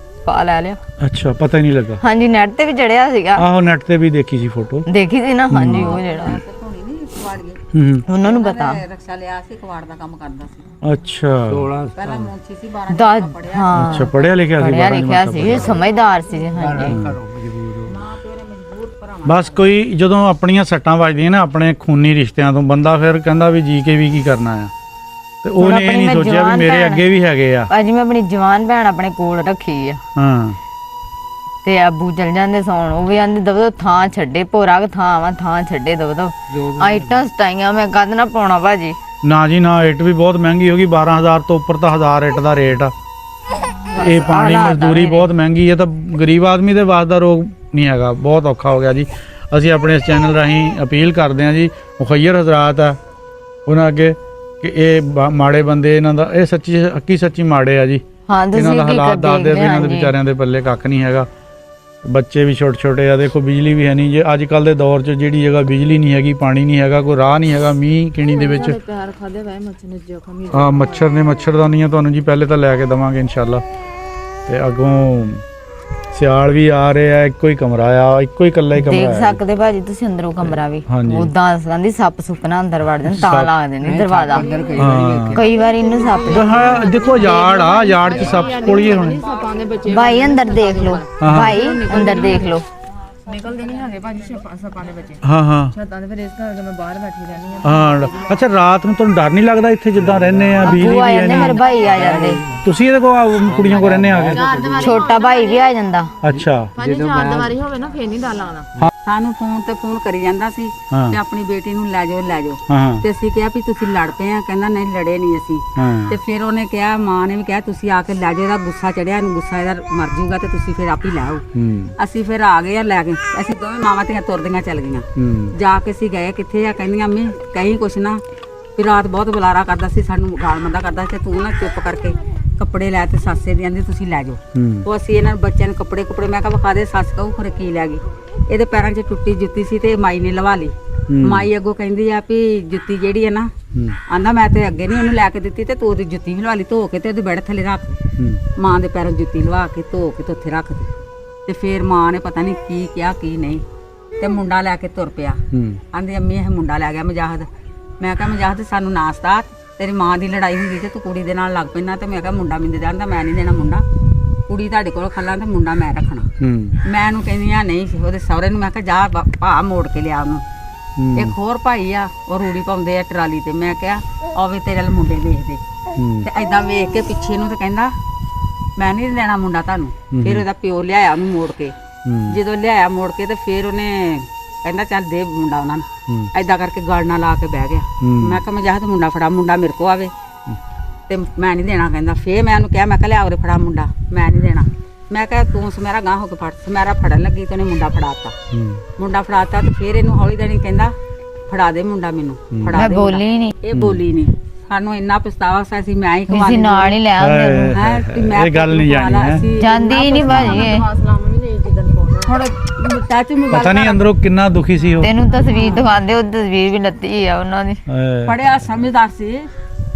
ਫਾ ਲੈ ਲਿਆ। ਅੱਛਾ, ਪਤਾ ਹੀ ਨਹੀਂ ਲੱਗਾ। ਹਾਂਜੀ ਨੈਟ ਤੇ ਵੀ ਚੜਿਆ ਸੀਗਾ। ਆਹੋ ਨੈਟ ਤੇ ਵੀ ਦੇਖੀ ਸੀ ਫੋਟੋ, ਦੇਖੀ ਸੀ ਨਾ। ਹਾਂਜੀ ਉਹ ਜਿਹੜਾ ਉਹਨਾਂ ਨੂੰ ਪਤਾ ਰਕਸ਼ਾ ਲਿਆ ਸੀ, ਕਵਾੜ ਦਾ ਕੰਮ ਕਰਦਾ ਸੀ। ਅੱਛਾ 16 ਪਹਿਲਾਂ ਮੁੰਸ਼ੀ ਸੀ 12 ਦਾ ਪੜਿਆ। ਹਾਂ ਅੱਛਾ, ਪੜਿਆ ਲਿਖਿਆ ਸੀ, ਪੜਿਆ 12 ਲਿਖਿਆ ਸੀ, ਸਮਝਦਾਰ ਸੀ। ਹਾਂਜੀ ਬਸ ਕੋਈ ਜਦੋਂ ਆਪਣੀਆਂ ਸੱਟਾਂ ਵੱਜਦੀਆਂ ਨਾ ਆਪਣੇ ਖੂਨੀ ਰਿਸ਼ਤਿਆਂ ਤੋਂ, ਬੰਦਾ ਫਿਰ ਕਹਿੰਦਾ ਵੀ ਜੀ ਕੇ ਵੀ ਕੀ ਕਰਨਾ ਆ, ਤੇ ਉਹਨੇ ਇਹ ਨਹੀਂ ਸੋਚਿਆ ਵੀ ਮੇਰੇ ਅੱਗੇ ਵੀ ਹੈਗੇ ਆ। ਅੱਜ ਮੈਂ ਆਪਣੀ ਜਵਾਨ ਭੈਣ ਆਪਣੇ ਕੋਲ ਰੱਖੀ ਆ। ਹਾਂ ਤੇ ਆਬੂ ਚਲ ਜਾਂਦੇ ਸੌਣ, ਉਹ ਵੀ ਆਂਦੇ ਦਬਦੋ ਥਾਂ ਛੱਡੇ, ਭੋਰਾ ਕੁ ਥਾਂ ਵਾ, ਥਾਂ ਛੱਡੇ ਦਬਦੋ। ਆਈਟਾਂ ਸਟਾਈਆਂ ਮੈਂ ਕਦ ਨਾ ਪਾਉਣਾ ਭਾਜੀ। ਨਾ ਜੀ ਨਾ, ਇੱਟ ਵੀ ਬਹੁਤ ਮਹਿੰਗੀ ਹੋ ਗਈ, 12,000 ਤੋਂ ਉੱਪਰ ਤਾਂ 1000 ਇੱਟ ਦਾ ਰੇਟ ਆ। ਇਹ ਪਾਣੀ ਮਜ਼ਦੂਰੀ ਬਹੁਤ ਮਹਿੰਗੀ ਹੈ, ਤਾਂ ਗਰੀਬ ਆਦਮੀ ਦੇ ਵਾਸ ਦਾ ਰੋਗ ਨਹੀਂ ਹੈਗਾ, ਬਹੁਤ ਔਖਾ ਹੋ ਗਿਆ ਜੀ। ਅਸੀਂ ਆਪਣੇ ਇਸ ਚੈਨਲ ਰਾਹੀਂ ਅਪੀਲ ਕਰਦੇ ਹਾਂ ਜੀ ਮੁਖੱਈਰ ਹਜ਼ਰਾਤ ਆ ਉਹਨਾਂ ਅੱਗੇ ਕਿ ਇਹ ਮਾੜੇ ਬੰਦੇ, ਇਹਨਾਂ ਦਾ ਇਹ ਸੱਚੀ ਹੱਕੀ ਸੱਚੀ ਮਾੜੇ ਆ ਜੀ। ਹਾਂ ਤੁਸੀਂ ਇਹਨਾਂ ਦਾ ਕੀ ਹਾਲਾਤ ਦੱਸਦੇ ਵੀ ਇਹਨਾਂ ਦੇ ਹਾਂਜੀ। ਵਿਚਾਰਿਆਂ ਦੇ ਪੱਲੇ ਕੱਖ ਨਹੀਂ ਹੈਗਾ, ਬੱਚੇ ਵੀ ਛੋਟੇ ਛੋਟੇ ਆ, ਦੇਖੋ ਬਿਜਲੀ ਵੀ ਹੈ ਨਹੀਂ ਜੇ ਅੱਜ ਕੱਲ ਦੇ ਦੌਰ 'ਚ, ਜਿਹੜੀ ਜਗ੍ਹਾ ਬਿਜਲੀ ਨਹੀਂ ਹੈਗੀ, ਪਾਣੀ ਨਹੀਂ ਹੈਗਾ, ਕੋਈ ਰਾਹ ਨਹੀਂ ਹੈਗਾ, ਮੀਂਹ ਕਿਣੀ ਦੇ ਵਿੱਚ ਪੈਰ ਖਾਦੇ ਵੇ ਮੱਛਰ ਨੇ ਜ਼ਖਮ ਹੀ। ਆ ਮੱਛਰ ਨੇ, ਮੱਛਰਦਾਨੀਆਂ ਤੁਹਾਨੂੰ ਜੀ ਪਹਿਲੇ ਤਾਂ ਲੈ ਕੇ ਦਵਾਂਗੇ ਇਨਸ਼ਾਅੱਲਾ। ਤੇ ਅੱਗੋਂ ਸਿਆਲ ਵੀ ਆ ਰਿਹਾ, ਇੱਕੋ ਹੀ ਕਮਰਾ ਆ, ਇੱਕੋ ਹੀ ਇਕੱਲਾ ਹੀ ਕਮਰਾ ਦੇਖ ਹੈ। ਸਕਦੇ ਭਾਜੀ ਤੁਸੀਂ ਅੰਦਰੋਂ ਕਮਰਾ ਵੀ ਹਾਂਜੀ। ਉਦਾਂ ਕਹਿੰਦੀ ਸੱਪ ਸੁਪਨਾ ਅੰਦਰ ਵੜ ਜਾਂਦੇ, ਤਾਂ ਲੱਗਦੇ ਨੇ ਦਰਵਾਜ਼ਾ। ਹਾਂ ਕਈ ਵਾਰ ਇਹਨੂੰ ਸੱਪ ਹਾਂ ਦੇਖੋ ਯਾੜ ਆ, ਯਾੜ 'ਚ ਸੱਪ ਕੋਲੀਏ ਹੋਣੇ। ਭਾਈ ਅੰਦਰ ਦੇਖ ਲਓ, ਭਾਈ ਅੰਦਰ ਦੇਖ ਲਓ। ਨਿਕਲਦੇ ਨਹੀਂ ਹੈਗੇ ਭਾਜੀ ਸੱਪਾਂ ਦੇ ਬੱਚੇ ਹਾਂ ਹਾਂ ਛੱਤਾਂ ਦੇ, ਫਿਰ ਇਸ ਕਰਕੇ ਮੈਂ ਬਾਹਰ ਬੈਠੀ ਰਹਿੰਦੀ ਹਾਂ। ਅੱਛਾ, ਰਾਤ ਨੂੰ ਤੁਹਾਨੂੰ ਡਰ ਨਹੀਂ ਲੱਗਦਾ ਇੱਥੇ ਜਿੱਦਾਂ ਰਹਿੰਦੇ ਆ, ਬਿਜਲੀ ਅੱਬੂ ਆ ਵੀ ਹੈ ਜਾਂਦੇ, ਮੇਰੇ ਨਹੀਂ? ਭਾਈ ਆ ਜਾਂਦੇ, ਤੁਸੀਂ ਇਹਦੇ ਕੋਲ ਕੁੜੀਆਂ ਕੋਲ ਰਹਿੰਦੇ ਆ ਕੇ? ਛੋਟਾ ਭਾਈ ਵੀ ਆ ਜਾਂਦਾ। ਅੱਛਾ ਭਾਜੀ ਚਾਰ ਦੀਵਾਰੀ ਹੋਵੇ ਨਾ ਫੇਰ ਨਹੀਂ ਡਰ ਲੱਗਦਾ। ਸਾਨੂੰ ਫੋਨ ਤੇ ਫੋਨ ਕਰੀ ਜਾਂਦਾ ਸੀ ਹਾਂ। ਤੇ ਆਪਣੀ ਬੇਟੀ ਨੂੰ ਲੈ ਜਾਓ ਲੈ ਜਾਓ। ਹਾਂ ਤੇ ਅਸੀਂ ਕਿਹਾ ਵੀ ਤੁਸੀਂ ਲੜ ਪਏ ਆ, ਕਹਿੰਦਾ ਨਹੀਂ ਲੜੇ ਨਹੀਂ ਅਸੀਂ। ਹਾਂ ਤੇ ਫਿਰ ਉਹਨੇ ਕਿਹਾ, ਮਾਂ ਨੇ ਵੀ ਕਿਹਾ ਤੁਸੀਂ ਆ ਕੇ ਲੈ ਜਾਓ, ਇਹਦਾ ਗੁੱਸਾ ਚੜਿਆ, ਇਹਨੂੰ ਗੁੱਸਾ ਇਹਦਾ ਮਰ ਜਾਊਗਾ ਤੇ ਤੁਸੀਂ ਫਿਰ ਆਪ ਹੀ ਲੈ ਆਓ। ਹੂੰ ਅਸੀਂ ਫਿਰ ਆ ਗਏ ਆ ਲੈ ਕੇ, ਅਸੀਂ ਦੋਵੇਂ ਮਾਵਾਂ ਧੀਆਂ ਤੁਰਦੀਆਂ ਚੱਲ ਗਈਆਂ। ਹੂੰ ਜਾ ਕੇ ਅਸੀਂ ਗਏ, ਕਿੱਥੇ ਆ, ਕਹਿੰਦੀਆਂ ਅੰਮੀ ਕਹੀਂ ਕੁਛ ਨਾ, ਵੀ ਰਾਤ ਬਹੁਤ ਬੁਲਾਰਾ ਕਰਦਾ ਸੀ, ਸਾਨੂੰ ਗਾਲ ਮੰਦਾ ਕਰਦਾ ਸੀ, ਤੂੰ ਨਾ ਚੁੱਪ ਕਰਕੇ ਕੱਪੜੇ ਲੈ ਤੇ ਸੱਸੇ ਦੀ ਆਂਦੀ ਤੁਸੀਂ ਲੈ ਜਾਓ। ਹੂੰ ਉਹ ਅਸੀਂ ਇਹਨਾਂ ਨੂੰ ਬੱਚਿਆਂ ਨੂੰ ਕੱਪੜੇ ਮੈਂ ਕਿਹਾ ਵਿਖਾ ਦੇ, ਸੱਸ ਕਹੂ ਖਰੇ ਕੀ ਲੈ ਗਈ। ਇਹਦੇ ਪੈਰਾਂ 'ਚ ਟੁੱਟੀ ਜੁੱਤੀ ਸੀ ਤੇ ਮਾਈ ਨੇ ਲਵਾ ਲਈ। ਮਾਈ ਅੱਗੋਂ ਕਹਿੰਦੀ ਆ ਵੀ ਜੁੱਤੀ ਜਿਹੜੀ ਹੈ ਨਾ, ਆਂਦਾ ਮੈਂ ਤੇ ਅੱਗੇ ਨਹੀਂ ਉਹਨੂੰ ਲੈ ਕੇ ਦਿੱਤੀ, ਤੇ ਤੂੰ ਉਹਦੀ ਜੁੱਤੀ ਵੀ ਲਵਾ ਲਈ, ਧੋ ਕੇ ਤੇ ਉਹਦੇ ਬੈਠ ਥੱਲੇ ਰੱਖ। ਮਾਂ ਦੇ ਪੈਰਾਂ ਜੁੱਤੀ ਲਵਾ ਕੇ ਧੋ ਕੇ ਤੇ ਉੱਥੇ ਰੱਖ ਦਿੱਤੀ। ਤੇ ਫਿਰ ਮਾਂ ਨੇ ਪਤਾ ਨਹੀਂ ਕੀ ਕਿਹਾ ਕੀ ਨਹੀਂ, ਤੇ ਮੁੰਡਾ ਲੈ ਕੇ ਤੁਰ ਪਿਆ। ਆਂਦੀ ਅੰਮੀ ਇਹ ਮੁੰਡਾ ਲੈ ਗਿਆ ਮੁਜਾਹਦ। ਮੈਂ ਕਿਹਾ ਮੁਜਾਹਦ ਸਾਨੂੰ ਨਾਸਤਾ, ਤੇਰੀ ਮਾਂ ਦੀ ਲੜਾਈ ਹੁੰਦੀ ਤੇ ਤੂੰ ਕੁੜੀ ਦੇ ਨਾਲ ਲੱਗ ਪੈਣਾ। ਤੇ ਮੈਂ ਕਿਹਾ ਮੁੰਡਾ ਮੈਨੂੰ ਦੇ ਦਿੰਦਾ, ਮੈਂ ਨਹੀਂ ਦੇਣਾ ਮੁੰਡਾ, ਕੁੜੀ ਤੁਹਾਡੇ ਕੋਲ ਖੱਲਾਂ ਤੇ ਮੁੰਡਾ ਮੈਂ ਰੱਖਣਾ। ਮੈਂ ਉਹਨੂੰ ਕਹਿੰਦੀ ਆ ਨਹੀਂ, ਉਹਦੇ ਸਹੁਰੇ ਨੂੰ ਮੈਂ ਕਿਹਾ ਜਾ ਭਾ ਮੋੜ ਕੇ ਲਿਆ ਉਹਨੂੰ। ਇੱਕ ਹੋਰ ਭਾਈ ਆ, ਉਹ ਰੂੜੀ ਪਾਉਂਦੇ ਆ ਟਰਾਲੀ ਤੇ। ਮੈਂ ਕਿਹਾ ਆਵੇ ਤੇਰੇ ਨਾਲ ਮੁੰਡੇ ਵੇਖਦੇ, ਤੇ ਐਦਾਂ ਵੇਖ ਕੇ ਪਿੱਛੇ ਨੂੰ ਤੇ ਕਹਿੰਦਾ ਮੈਂ ਨਹੀਂ ਦੇਣਾ ਮੁੰਡਾ ਤੁਹਾਨੂੰ। ਫਿਰ ਉਹਦਾ ਪਿਓ ਲਿਆਇਆ ਉਹਨੂੰ ਮੋੜ ਕੇ। ਜਦੋਂ ਲਿਆਇਆ ਮੋੜ ਕੇ ਤੇ ਫਿਰ ਉਹਨੇ ਕਹਿੰਦਾ ਚੱਲ ਦੇ ਮੁੰਡਾ ਉਹਨਾਂ ਨੂੰ। ਐਦਾਂ ਕਰਕੇ ਗਲ ਨਾਲ ਲਾ ਕੇ ਬਹਿ ਗਿਆ। ਮੈਂ ਕਿਹਾ ਮੈਂ ਜਾ ਤੇ ਮੁੰਡਾ ਫੜਾ, ਮੁੰਡਾ ਮੇਰੇ ਕੋ ਆਵੇ। ਤੇ ਮੈਂ ਨਹੀਂ ਦੇਣਾ ਕਹਿੰਦਾ। ਫੇਰ ਮੈਂ ਉਹਨੂੰ ਕਿਹਾ, ਮੈਂ ਕਿਹਾ ਲਿਆ ਉਰੇ ਫੜਾ ਮੁੰਡਾ, ਮੈਂ ਨਹੀਂ ਦੇਣਾ। ਮੈਂ ਕਿਹਾ ਤੂੰ ਸਮੈਰਾ ਗਾਂ ਹੋ ਕੇ ਫੜ। ਸਮੈਰਾ ਫੜਨ ਲੱਗੀ ਤੇ ਉਹਨੇ ਮੁੰਡਾ ਫੜਾਤਾ। ਮੁੰਡਾ ਫੜਾਤਾ ਤੇ ਫਿਰ ਇਹਨੂੰ ਹੌਲੀ ਦੇਣੀ ਕਹਿੰਦਾ ਫੜਾ ਦੇ ਮੁੰਡਾ ਮੈਨੂੰ, ਫੜਾ ਮੈਂ ਦੇ। ਬੋਲੀ ਨਹੀਂ, ਇਹ ਬੋਲੀ ਨਹੀਂ। ਸਾਨੂੰ ਇੰਨਾ ਪਛਤਾਵਾ ਸੀ, ਮੈਂ ਹੀ ਤੁਸੀਂ ਨਾਲ ਹੀ ਲੈ ਆਉਂਦੇ ਉਹਨੂੰ। ਹੈ ਇਹ ਗੱਲ ਨਹੀਂ ਜਾਣੀ ਹੈ। ਜਾਂਦੀ ਨਹੀਂ ਭਾਜੀ ਇਹ। ਹੁਣ ਚਾਚੂ ਨੂੰ ਪਤਾ ਨਹੀਂ ਅੰਦਰੋਂ ਕਿੰਨਾ ਦੁਖੀ ਸੀ ਉਹ। ਤੈਨੂੰ ਤਸਵੀਰ ਦਿਖਾਉਂਦੇ, ਉਹ ਤਸਵੀਰ ਵੀ ਲੱਤੀ ਆ ਉਹਨਾਂ ਦੀ। ਪੜਿਆ ਸਮਝਦਾਰ ਸੀ,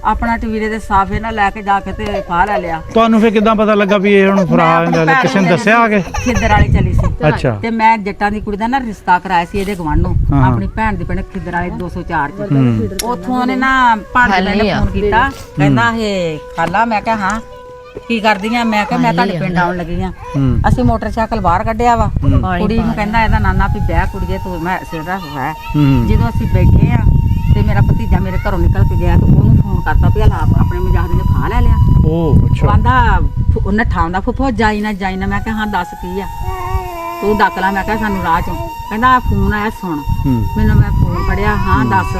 ਆਪਣਾ ਟਵੀਰੇ ਦੇ ਸਾਫੇ ਨਾਲ ਲੈ ਕੇ ਜਾ ਕੇ ਤੇ ਫਾਹ ਲੈ ਲਿਆ। ਤੁਹਾਨੂੰ ਫਿਰ ਕਿੱਦਾਂ ਪਤਾ ਲੱਗਾ ਵੀ ਇਹ ਹੁਣ ਫਰਾਰ? ਕਿਸੇ ਨੇ ਦੱਸਿਆ ਆ ਕੇ? ਖਿੱਦਰ ਵਾਲੀ ਚਲੀ ਸੀ। ਅੱਛਾ। ਤੇ ਮੈਂ ਜੱਟਾਂ ਦੀ ਕੁੜੀ ਦਾ ਨਾ ਰਿਸ਼ਤਾ ਕਰਾਇਆ ਸੀ ਇਹਦੇ ਗਵਾਂਢੋਂ, ਆਪਣੀ ਭੈਣ ਦੀ ਪਿੰਡ ਖਿੱਦਰ ਵਾਲੇ 204 ਚ। ਉੱਥੋਂ ਉਹਨੇ ਨਾ ਭਾਂਡੇ ਨੇ ਫੋਨ ਕੀਤਾ, ਕਹਿੰਦਾ ਇਹ ਖਾਲਾ। ਮੈਂ ਕਿਹਾ ਹਾਂ ਕੀ ਕਰਦੀ ਆ? ਮੈਂ ਕਿਹਾ ਮੈਂ ਤੁਹਾਡੇ ਪਿੰਡ ਆਉਣ ਲੱਗੀ ਆ। ਅਸੀਂ ਮੋਟਰਸਾਈਕਲ ਬਾਹਰ ਕੱਢਿਆ ਵਾ, ਕੁੜੀ ਨੂੰ ਕਹਿੰਦਾ ਇਹਦਾ ਨਾਨਾ ਵੀ ਵਿਆਹ ਕੁੜੀਏ ਤੂੰ ਮੈਂ ਸਿਰ ਰੱਖ ਹੈ। ਜਦੋਂ ਅਸੀਂ ਬੈਠੇ ਆ ਤੇ ਮੇਰਾ ਭਤੀਜਾ ਮੇਰੇ ਘਰੋਂ ਨਿਕਲ ਕੇ ਗਿਆ, ਤੇ ਉਹਨੂੰ ਫੋਨ ਕਰਤਾ ਵੀ ਆਪਣੇ ਮਜਾਦ ਨੇ ਫਾਹ ਲੈ ਲਿਆ। ਉਹ ਅੱਛਾ। ਕਹਿੰਦਾ ਉਹਨੇ ਠਾਉਂਦਾ ਫੁੱਫੋ ਜਾਈ ਨਾ ਜਾਈ ਨਾ। ਮੈਂ ਕਿਹਾ ਹਾਂ ਦੱਸ ਕੀ ਆ, ਤੂੰ ਡੱਕ ਲਾ। ਮੈਂ ਕਿਹਾ ਸਾਨੂੰ ਰਾਹ ਚੋਂ। ਕਹਿੰਦਾ ਫੋਨ ਆਇਆ ਸੁਣ। ਮੈਨੂੰ ਮੈਂ ਫੋਨ ਫੜਿਆ, ਹਾਂ ਦੱਸ।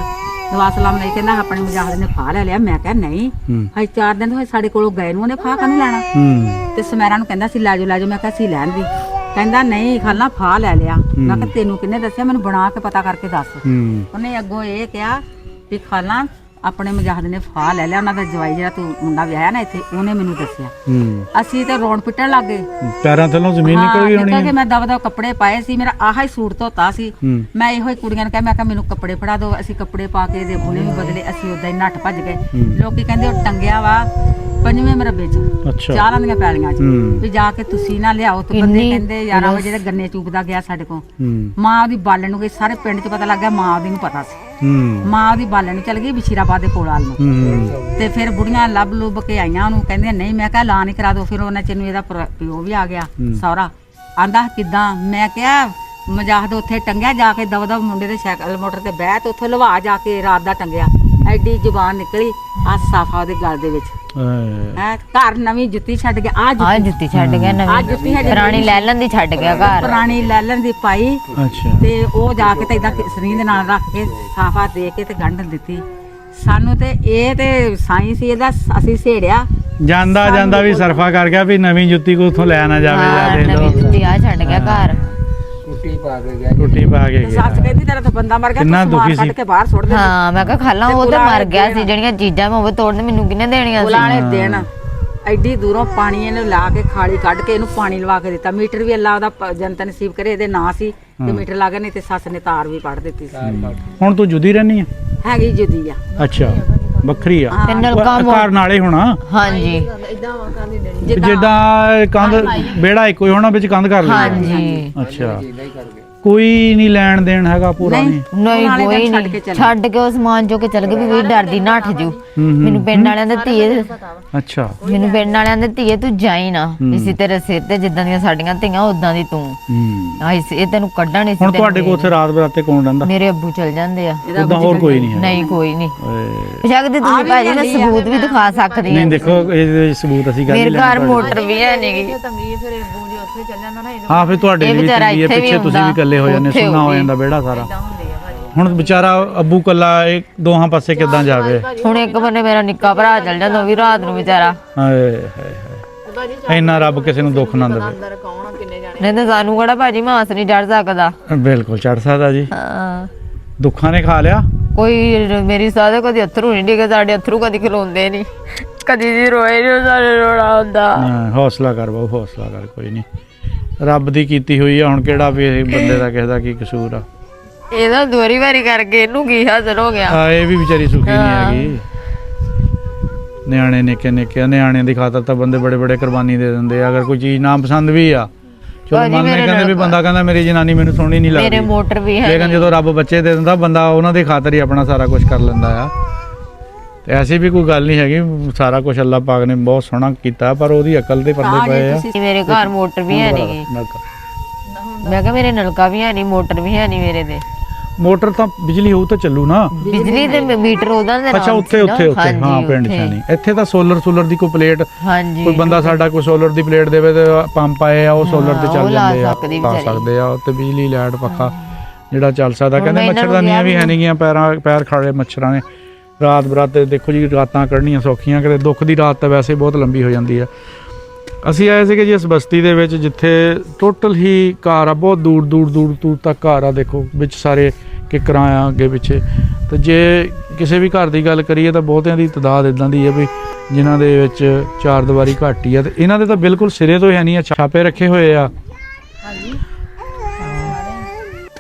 ਦਵਾ ਸਲਾਮ ਨਹੀਂ। ਕਹਿੰਦਾ ਆਪਣੇ ਮਜਾਦ ਨੇ ਫਾਹ ਲੈ ਲਿਆ। ਮੈਂ ਕਿਹਾ ਨਹੀਂ, ਹਜੇ 4 ਦਿਨ ਹੋਏ ਸਾਡੇ ਕੋਲੋਂ ਗਏ ਨੂੰ, ਉਹਨੇ ਫਾਹ ਕਾਹਨੂੰ ਲੈਣਾ। ਤੇ ਸਮੈਰਾ ਨੂੰ ਕਹਿੰਦਾ ਸੀ ਲੈ ਜਾਓ ਲੈ ਜਾਓ। ਮੈਂ ਕਿਹਾ ਸੀ ਲੈਣ ਦੀ। ਕਹਿੰਦਾ ਨਹੀਂ ਖਾਲਾ ਫਾਹ ਲੈ ਲਿਆ। ਮੈਂ ਕਿਹਾ ਤੈਨੂੰ ਕਿਹਨੇ ਦੱਸਿਆ? ਮੈਨੂੰ ਬਣਾ ਕੇ ਪਤਾ ਕਰਕੇ ਦੱਸ। ਉਹਨੇ ਅੱਗੋਂ ਇਹ ਕਿਹਾ ਵੀ ਖਾਲਾ ਆਪਣੇ ਮਜਾਹਦ ਨੇ ਫਾਹ ਲੈ ਲਿਆ। ਉਹਨਾਂ ਦਾ ਜਵਾਈ ਜਿਹੜਾ ਤੂੰ ਮੁੰਡਾ ਵਿਆਹਿਆ ਨਾ ਇੱਥੇ, ਉਹਨੇ ਮੈਨੂੰ ਦੱਸਿਆ। ਅਸੀਂ ਤੇ ਰੋਣ ਪਿੱਟਣ ਲੱਗ ਗਏ, ਪੈਰਾਂ ਥੱਲੋਂ ਜ਼ਮੀਨ ਨਿਕਲ ਗਈ ਹੋਣੀ। ਕਿ ਮੈਂ ਦਬ ਕੱਪੜੇ ਪਾਏ ਸੀ, ਮੇਰਾ ਆਹਾ ਹੀ ਸੂਟ ਧੋਤਾ ਸੀ। ਮੈਂ ਇਹੋ ਹੀ ਕੁੜੀਆਂ ਨੂੰ ਕਿਹਾ, ਮੈਂ ਕਿਹਾ ਮੈਨੂੰ ਕੱਪੜੇ ਫੜਾ ਦਿਓ। ਅਸੀਂ ਕੱਪੜੇ ਪਾ ਕੇ ਇਹਦੇ ਬੁਣੇ ਵੀ ਬਦਲੇ, ਅਸੀਂ ਉਦਾਂ ਹੀ ਨੱਠ ਭੱਜ ਗਏ। ਲੋਕੀ ਕਹਿੰਦੇ ਉਹ ਟੰਗਿਆ ਵਾ 5ਵੇਂ ਮਰਬੇ ਚ, ਚਾਰਾਂ ਦੀਆਂ ਪੈਲੀਆਂ ਚ, ਵੀ ਜਾ ਕੇ ਤੁਸੀਂ ਨਾ ਲਿਆਓ। ਤੇ ਬੰਦੇ ਕਹਿੰਦੇ 11 ਵਜੇ ਦੇ ਗੰਨੇ ਚੂਪਦਾ ਗਿਆ ਸਾਡੇ ਕੋਲ। ਮਾਂ ਉਹਦੀ ਬਾਲਣ ਨੂੰ ਗਈ, ਸਾਰੇ ਪਿੰਡ ਚ ਪਤਾ ਲੱਗ ਗਿਆ, ਮਾਂ ਉਹਦੀ ਨੂੰ ਪਤਾ ਸੀ। ਮਾਂ ਉਹਦੀ ਬਾਲਣ ਨੂੰ ਚਲ ਗਈ ਬਸ਼ੀਰਾਬਾਦ ਦੇ ਕੋਲ ਵਾਲ ਨੂੰ। ਤੇ ਫਿਰ ਬੁੜੀਆਂ ਲੱਭ ਲੁੱਭ ਕੇ ਆਈਆਂ ਉਹਨੂੰ, ਕਹਿੰਦੇ ਨਹੀਂ। ਮੈਂ ਕਿਹਾ ਲਾ ਨਹੀਂ ਕਰਾ ਦੋ। ਫਿਰ ਉਹਨਾਂ ਚ ਨੂੰ ਇਹਦਾ ਪਿਓ ਵੀ ਆ ਗਿਆ ਸਹੁਰਾ, ਆਂਦਾ ਕਿੱਦਾਂ। ਮੈਂ ਕਿਹਾ ਮਜਾਹਦ ਉੱਥੇ ਟੰਗਿਆ, ਜਾ ਕੇ ਦਵ ਮੁੰਡੇ ਦੇ ਸਾਈਕਲ ਮੋਟਰ ਤੇ ਬਹਿ ਤੇ ਉੱਥੇ ਲਵਾ ਜਾ ਕੇ ਰਾਤ ਦਾ ਟੰਗਿਆ। ਐਡੀ ਜ਼ੁਬਾਨ ਨਿਕਲੀ, ਆ ਸਾਫਾ ਉਹਦੇ ਗਲ ਦੇ ਵਿੱਚ। ਘਰ ਨਵੀਂ ਜੁੱਤੀ ਛੱਡ ਗਿਆ, ਆ ਜੁੱਤੀ ਛੱਡ ਗਿਆ, ਨਵੀਂ ਪੁਰਾਣੀ ਲੈਲਨ ਦੀ ਛੱਡ ਗਿਆ ਘਰ, ਪੁਰਾਣੀ ਲੈਲਨ ਦੀ ਪਾਈ। ਤੇ ਉਹ ਜਾ ਕੇ ਤੇ ਇਦਾਂ ਸਰੀਂ ਦੇ ਨਾਲ ਰੱਖ ਕੇ ਸਾਫਾ ਦੇ ਕੇ ਤੇ ਗੰਢ ਦਿੱਤੀ ਸਾਨੂੰ। ਤੇ ਇਹ ਤੇ ਸਾਈਂ ਸੀ ਇਹਦਾ, ਅਸੀਂ ਸੇੜਿਆ। ਜਾਂਦਾ ਜਾਂਦਾ ਵੀ ਸਰਫਾ ਕਰ ਗਿਆ ਵੀ ਨਵੀਂ ਜੁੱਤੀ ਕੋ ਉਥੋਂ ਲੈ ਨਾ ਜਾਵੇ। ਨਵੀਂ ਜੁੱਤੀ ਆ ਛੱਡ ਗਿਆ ਘਰ, ਟੁੱਟੀ ਪਾ ਕੇ ਗਿਆ। ਟੁੱਟੀ ਪਾ ਕੇ ਗਿਆ। ਸੱਸ ਕਹਿੰਦੀ ਤੇਰਾ ਤਾਂ ਬੰਦਾ ਮਰ ਗਿਆ, ਤੂੰ ਸਮਾਨ ਕੱਢ ਕੇ ਬਾਹਰ ਸੁੱਟ ਦੇ। ਹਾਂ ਮੈਂ ਕਿਹਾ ਖਾਲਾ ਉਹ ਤਾਂ ਮਰ ਗਿਆ ਸੀ, ਜਿਹੜੀਆਂ ਚੀਜ਼ਾਂ ਮੈਂ ਉਹ ਤੋੜਨ ਮੈਨੂੰ ਕਿਹਨੇ ਦੇਣੀਆਂ ਸੀ। ਬੁਲਾਣੇ ਦੇਣ ਐਡੀ ਦੂਰੋਂ ਪਾਣੀ ਇਹਨੂੰ ਲਾ ਕੇ ਖਾਲੀ ਕੱਢ ਕੇ ਇਹਨੂੰ ਪਾਣੀ ਲਵਾ ਕੇ ਦਿੱਤਾ। ਮੀਟਰ ਵੀ ਅੱਲਾ ਉਹਦਾ ਜਨਤਾ ਨਸੀਬ ਕਰੇ ਇਹਦੇ ਨਾਂ ਸੀ ਤੇ ਮੀਟਰ ਲਾ ਕੇ, ਨਹੀਂ ਤੇ ਸੱਸ ਨੇ ਤਾਰ ਵੀ ਪੜ ਦਿੱਤੀ ਸੀ। ਹੁਣ ਤੂੰ ਜੁਦੀ ਰਹਿਨੀ ਆ? ਹੈਗੀ ਜੁਦੀ ਆ। ਅੱਛਾ ਵੱਖਰੀ ਆ, ਤੇ ਨਲਕਾ ਘਰ ਨਾਲੇ ਹੋਣਾ। ਹਾਂਜੀ ਜਿੱਦਾਂ ਕੰਧ ਵਿਹੜਾ ਇੱਕੋ ਹੀ ਹੋਣਾ, ਵਿੱਚ ਕੰਧ ਕਰ ਲਈ। ਹਾਂਜੀ ਅੱਛਾ ਕੋਈ ਨਹੀਂ ਲੈਣ ਦੇਣ ਹੈਗਾ ਪੂਰਾ? ਨਹੀਂ ਨਹੀਂ ਕੋਈ ਨਹੀਂ, ਛੱਡ ਕੇ ਉਹ ਸਮਾਨ ਚੋ ਕੇ ਚਲ ਗਏ ਵੀ ਕੋਈ ਡਰਦੀ ਨੱਠ ਜੂ। ਮੈਨੂੰ ਪਿੰਡ ਵਾਲਿਆਂ ਦੇ ਧੀਏ, ਅੱਛਾ ਮੈਨੂੰ ਪਿੰਡ ਵਾਲਿਆਂ ਦੇ ਧੀਏ ਤੂੰ ਜਾਈ ਨਾ, ਇਸੇ ਤੇਰੇ ਸਿਰ ਤੇ ਜਿੱਦਾਂ ਦੀਆਂ ਸਾਡੀਆਂ ਧੀਆਂ ਉਦਾਂ ਦੀ ਤੂੰ। ਇਹ ਤੈਨੂੰ ਕੱਢਣ ਨਹੀਂ ਸੀ। ਹੁਣ ਤੁਹਾਡੇ ਕੋਲ ਉੱਥੇ ਰਾਤ ਬਰਾਤੇ ਕੌਣ ਰਹਿੰਦਾ? ਮੇਰੇ ਅੱਬੂ ਚਲ ਜਾਂਦੇ ਆ, ਉਦਾਂ ਹੋਰ ਕੋਈ ਨਹੀਂ ਹੈ? ਨਹੀਂ ਕੋਈ ਨਹੀਂ। ਸ਼ਕਦੀ ਤੁਸੀਂ ਭਾਜੀ ਮੈਂ ਸਬੂਤ ਵੀ ਦਿਖਾ ਸਕਦੀ ਨਹੀਂ ਦੇਖੋ ਇਹ ਸਬੂਤ ਅਸੀਂ ਗੱਲ ਮੇਰੇ ਘਰ ਮੋਟਰ ਵੀ ਹੈ ਨਹੀਂ ਗੀ। ਹਾਂ ਫਿਰ ਤੁਹਾਡੇ ਵੀ ਪਿੱਛੇ ਤੁਸੀਂ ਵੀ ਇਕੱਲੇ ਹੋ ਜਾਂਦੇ, ਸੁੰਨਾ ਹੋ ਜਾਂਦਾ ਵਿਹੜਾ ਸਾਰਾ। ਹੁਣ ਵਿਚਾਰਾ ਅੱਬੂ ਕੱਲਾ ਇਹ ਦੋਹਾਂ ਪਾਸੇ ਕਿੱਦਾਂ ਜਾਵੇ? ਹੁਣ ਇੱਕ ਬੰਨੇ ਮੇਰਾ ਨਿੱਕਾ ਭਰਾ ਚੱਲ ਜਾਂਦਾ, ਉਹ ਵੀ ਰਾਤ ਨੂੰ ਵਿਚਾਰਾ। ਹਾਏ ਹਾਏ, ਇੰਨਾ ਰੱਬ ਕਿਸੇ ਨੂੰ ਦੁੱਖ ਨਾ ਦੇਵੇ। ਨਹੀਂ ਤਾਂ ਸਾਨੂੰ ਕਿਹੜਾ ਭਾਜੀ ਮਾਸ ਨਹੀਂ ਚੜ ਸਕਦਾ? ਬਿਲਕੁਲ ਚੜ ਸਕਦਾ ਜੀ। ਹਾਂ ਦੁੱਖਾਂ ਨੇ ਖਾ ਲਿਆ ਕੋਈ। ਮੇਰੀ ਸਾਦੇ ਕਦੀ ਅਥਰੂ ਨਹੀਂ ਡਿੱਗੇ, ਸਾਡੇ ਅਥਰੂ ਕਦੀ ਖਲੋਂਦੇ ਨਹੀਂ, ਕਦੀ ਜੀ ਰੋਏ ਨਹੀਂ, ਸਾਡੇ ਰੋਣਾ ਹੁੰਦਾ। ਹੌਸਲਾ ਕਰ ਬਾਊ, ਹੌਸਲਾ ਕਰ, ਕੋਈ ਨਹੀਂ। ਰੱਬ ਦੀ ਕੀਤੀ ਹੋਈ ਆ, ਹੁਣ ਕਿਹੜਾ ਵੀ ਇਹ ਬੰਦੇ ਦਾ ਕਿਸੇ ਦਾ ਕੀ ਕਸੂਰ ਆ? ਇਹਦਾ ਦੋਰੀ ਵਾਰੀ ਕਰਕੇ ਇਹਨੂੰ ਕੀ ਹਾਜ਼ਰ ਹੋ ਗਿਆ। ਇਹ ਵੀ ਵਿਚਾਰੀ ਸੁਖੀ ਨਹੀਂ ਹੈਗੀ। ਨਿਆਣੇ ਨਿੱਕੇ ਨਿੱਕੇ ਨਿਆਣਿਆਂ ਦੀ ਖਾਤਰ ਤਾਂ ਬੰਦੇ ਬੜੇ ਬੜੇ ਕੁਰਬਾਨੀ ਦੇ ਦਿੰਦੇ ਆ। ਅਗਰ ਕੋਈ ਚੀਜ਼ ਨਾ ਪਸੰਦ ਵੀ ਆ, ਚਲੋ ਮੰਨਦੇ ਕਹਿੰਦੇ ਵੀ ਬੰਦਾ ਕਹਿੰਦਾ ਮੇਰੀ ਜਨਾਨੀ ਮੈਨੂੰ ਸੋਹਣੀ ਨਹੀਂ ਲੱਗਦੀ, ਮੇਰੇ ਮੋਟਰ ਵੀ ਹੈ, ਲੇਕਿਨ ਜਦੋਂ ਰੱਬ ਬੱਚੇ ਦੇ ਦਿੰਦਾ ਬੰਦਾ ਉਹਨਾਂ ਦੀ ਖਾਤਰ ਹੀ ਆਪਣਾ ਸਾਰਾ ਕੁਝ ਕਰ ਲੈਂਦਾ ਆ। ਤੇ ਐਸੀ ਵੀ ਕੋਈ ਗੱਲ ਨਹੀਂ ਹੈਗੀ, ਸਾਰਾ ਕੁਝ ਅੱਲਾਹ ਪਾਕ ਨੇ ਬਹੁਤ ਸੋਹਣਾ ਕੀਤਾ, ਪਰ ਉਹਦੀ ਅਕਲ ਦੇ ਪਰਦੇ ਪਏ ਆ। ਮੇਰੇ ਘਰ ਮੋਟਰ ਵੀ ਹੈ ਨਹੀਂ, ਮੈਂ ਕਿਹਾ ਮੇਰੇ ਨਲਕਾ ਵੀ ਹੈ ਨਹੀਂ, ਮੋਟਰ ਵੀ ਹੈ ਨਹੀਂ ਮੇਰੇ ਦੇ। ਮੋਟਰ ਤਾਂ ਬਿਜਲੀ ਹੋਊ ਤਾਂ ਚੱਲੂ ਨਾ, ਬਿਜਲੀ ਤੇ ਮੀਟਰ ਉਹਦਾ ਦੇ ਅੱਛਾ ਉੱਥੇ ਉੱਥੇ ਉੱਥੇ ਹਾਂ ਪਿੰਡ ਚ ਨਹੀਂ। ਇੱਥੇ ਤਾਂ ਸੋਲਰ ਦੀ ਕੋਈ ਪਲੇਟ, ਕੋਈ ਬੰਦਾ ਸਾਡਾ ਕੋਈ ਸੋਲਰ ਦੀ ਪਲੇਟ ਦੇਵੇ ਤੇ ਪੰਪ ਆਏ ਆ ਉਹ ਸੋਲਰ ਤੇ ਚੱਲ ਜਾਂਦੇ ਆ, ਲਾ ਸਕਦੇ ਆ ਉੱਤੇ ਬਿਜਲੀ ਲਾਈਟ ਪੱਖਾ ਜਿਹੜਾ ਚੱਲ ਸਕਦਾ। ਕਹਿੰਦੇ ਮੱਛਰਦਾਨੀਆਂ ਵੀ ਹੈ ਨਹੀਂ ਗੀਆਂ, ਪੈਰ ਖਾੜੇ ਮੱਛਰਾਂ ਨੇ। ਰਾਤ ਬਰਾਤੇ ਦੇਖੋ ਜੀ, ਰਾਤਾਂ ਕੱਢਣੀਆਂ ਸੌਖੀਆਂ, ਕਿਤੇ ਦੁੱਖ ਦੀ ਰਾਤ ਤਾਂ ਵੈਸੇ ਬਹੁਤ ਲੰਬੀ ਹੋ ਜਾਂਦੀ ਆ। ਅਸੀਂ ਆਏ ਸੀਗੇ ਜੀ ਇਸ ਬਸਤੀ ਦੇ ਵਿੱਚ ਜਿੱਥੇ ਟੋਟਲ ਹੀ ਘਰ ਆ, ਬਹੁਤ ਦੂਰ ਦੂਰ ਦੂਰ ਦੂਰ ਤੱਕ ਘਰ ਆ। ਦੇਖੋ ਵਿੱਚ ਸਾਰੇ ਕਿੱਕਰਾਂ ਆ ਅੱਗੇ ਪਿੱਛੇ। ਤੇ ਜੇ ਕਿਸੇ ਵੀ ਘਰ ਦੀ ਗੱਲ ਕਰੀਏ ਤਾਂ ਬਹੁਤਿਆਂ ਦੀ ਤਾਦਾਦ ਇਦਾਂ ਦੀ ਹੈ ਵੀ ਜਿਨ੍ਹਾਂ ਦੇ ਵਿੱਚ ਚਾਰ ਦੀਵਾਰੀ ਘੱਟ ਹੀ ਆ, ਤੇ ਇਹਨਾਂ ਦੇ ਤਾਂ ਬਿਲਕੁਲ ਸਿਰੇ ਤੋਂ ਹੈ ਨਹੀਂ ਆ, ਛਾਪੇ ਰੱਖੇ ਹੋਏ ਆ।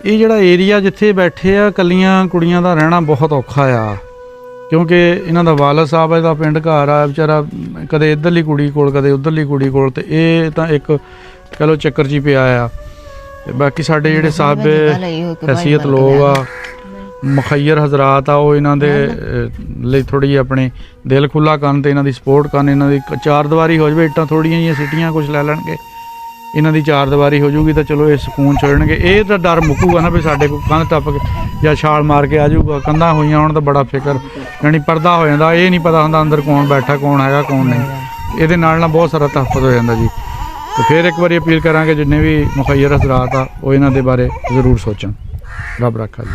ਇਹ ਜਿਹੜਾ ਏਰੀਆ ਜਿੱਥੇ ਬੈਠੇ ਆ, ਕੱਲੀਆਂ ਕੁੜੀਆਂ ਦਾ ਰਹਿਣਾ ਬਹੁਤ ਔਖਾ ਆ, ਕਿਉਂਕਿ ਇਹਨਾਂ ਦਾ ਵਾਲਦ ਸਾਹਿਬ ਇਹਦਾ ਪਿੰਡ ਘਰ ਆ, ਵਿਚਾਰਾ ਕਦੇ ਇੱਧਰਲੀ ਕੁੜੀ ਕੋਲ ਕਦੇ ਉੱਧਰਲੀ ਕੁੜੀ ਕੋਲ, ਤੇ ਇਹ ਤਾਂ ਇੱਕ ਕਹਿ ਲਓ ਚੱਕਰ 'ਚ ਹੀ ਪਿਆ ਆ। ਤੇ ਬਾਕੀ ਸਾਡੇ ਜਿਹੜੇ ਸਾਹਬੇ ਹੈਸੀਅਤ ਲੋਕ ਆ, ਮੁਖੱਯਰ ਹਜ਼ਰਾਤ ਆ, ਉਹ ਇਹਨਾਂ ਦੇ ਲਈ ਥੋੜ੍ਹੀ ਆਪਣੇ ਦਿਲ ਖੁੱਲ੍ਹਾ ਕਰਨ ਤੇ ਇਹਨਾਂ ਦੀ ਸਪੋਰਟ ਕਰਨ। ਇਹਨਾਂ ਦੀ ਚਾਰ ਦੀਵਾਰੀ ਹੋ ਜਾਵੇ, ਇੱਟਾਂ ਥੋੜ੍ਹੀਆਂ ਜਿਹੀਆਂ ਸਿੱਟੀਆਂ ਕੁਛ ਲੈ ਲੈਣਗੇ, ਇਹਨਾਂ ਦੀ ਚਾਰ ਦੀਵਾਰੀ ਹੋ ਜੂਗੀ ਤਾਂ ਚਲੋ ਇਹ ਸਕੂਨ ਛੱਡਣਗੇ। ਇਹ ਤਾਂ ਡਰ ਮੁੱਕੂਗਾ ਨਾ ਵੀ ਸਾਡੇ ਕੋਲ ਕੰਧ ਟੱਪ ਕੇ ਜਾਂ ਛਾਲ ਮਾਰ ਕੇ ਆ ਜਾਊਗਾ। ਕੰਧਾਂ ਹੋਈਆਂ ਹੋਣ ਤਾਂ ਬੜਾ ਫਿਕਰ, ਯਾਨੀ ਪਰਦਾ ਹੋ ਜਾਂਦਾ, ਇਹ ਨਹੀਂ ਪਤਾ ਹੁੰਦਾ ਅੰਦਰ ਕੌਣ ਬੈਠਾ, ਕੌਣ ਹੈਗਾ ਕੌਣ ਨਹੀਂ। ਇਹਦੇ ਨਾਲ ਬਹੁਤ ਸਾਰਾ ਤਹਫ਼ੁਜ਼ ਹੋ ਜਾਂਦਾ ਜੀ। ਤੇ ਫਿਰ ਇੱਕ ਵਾਰੀ ਅਪੀਲ ਕਰਾਂਗੇ ਜਿੰਨੇ ਵੀ ਮੁਖੱਯਰ ਹਜ਼ਰਾਤ ਆ ਉਹ ਇਹਨਾਂ ਦੇ ਬਾਰੇ ਜ਼ਰੂਰ ਸੋਚਣ। ਰੱਬ ਰੱਖਾ ਜੀ।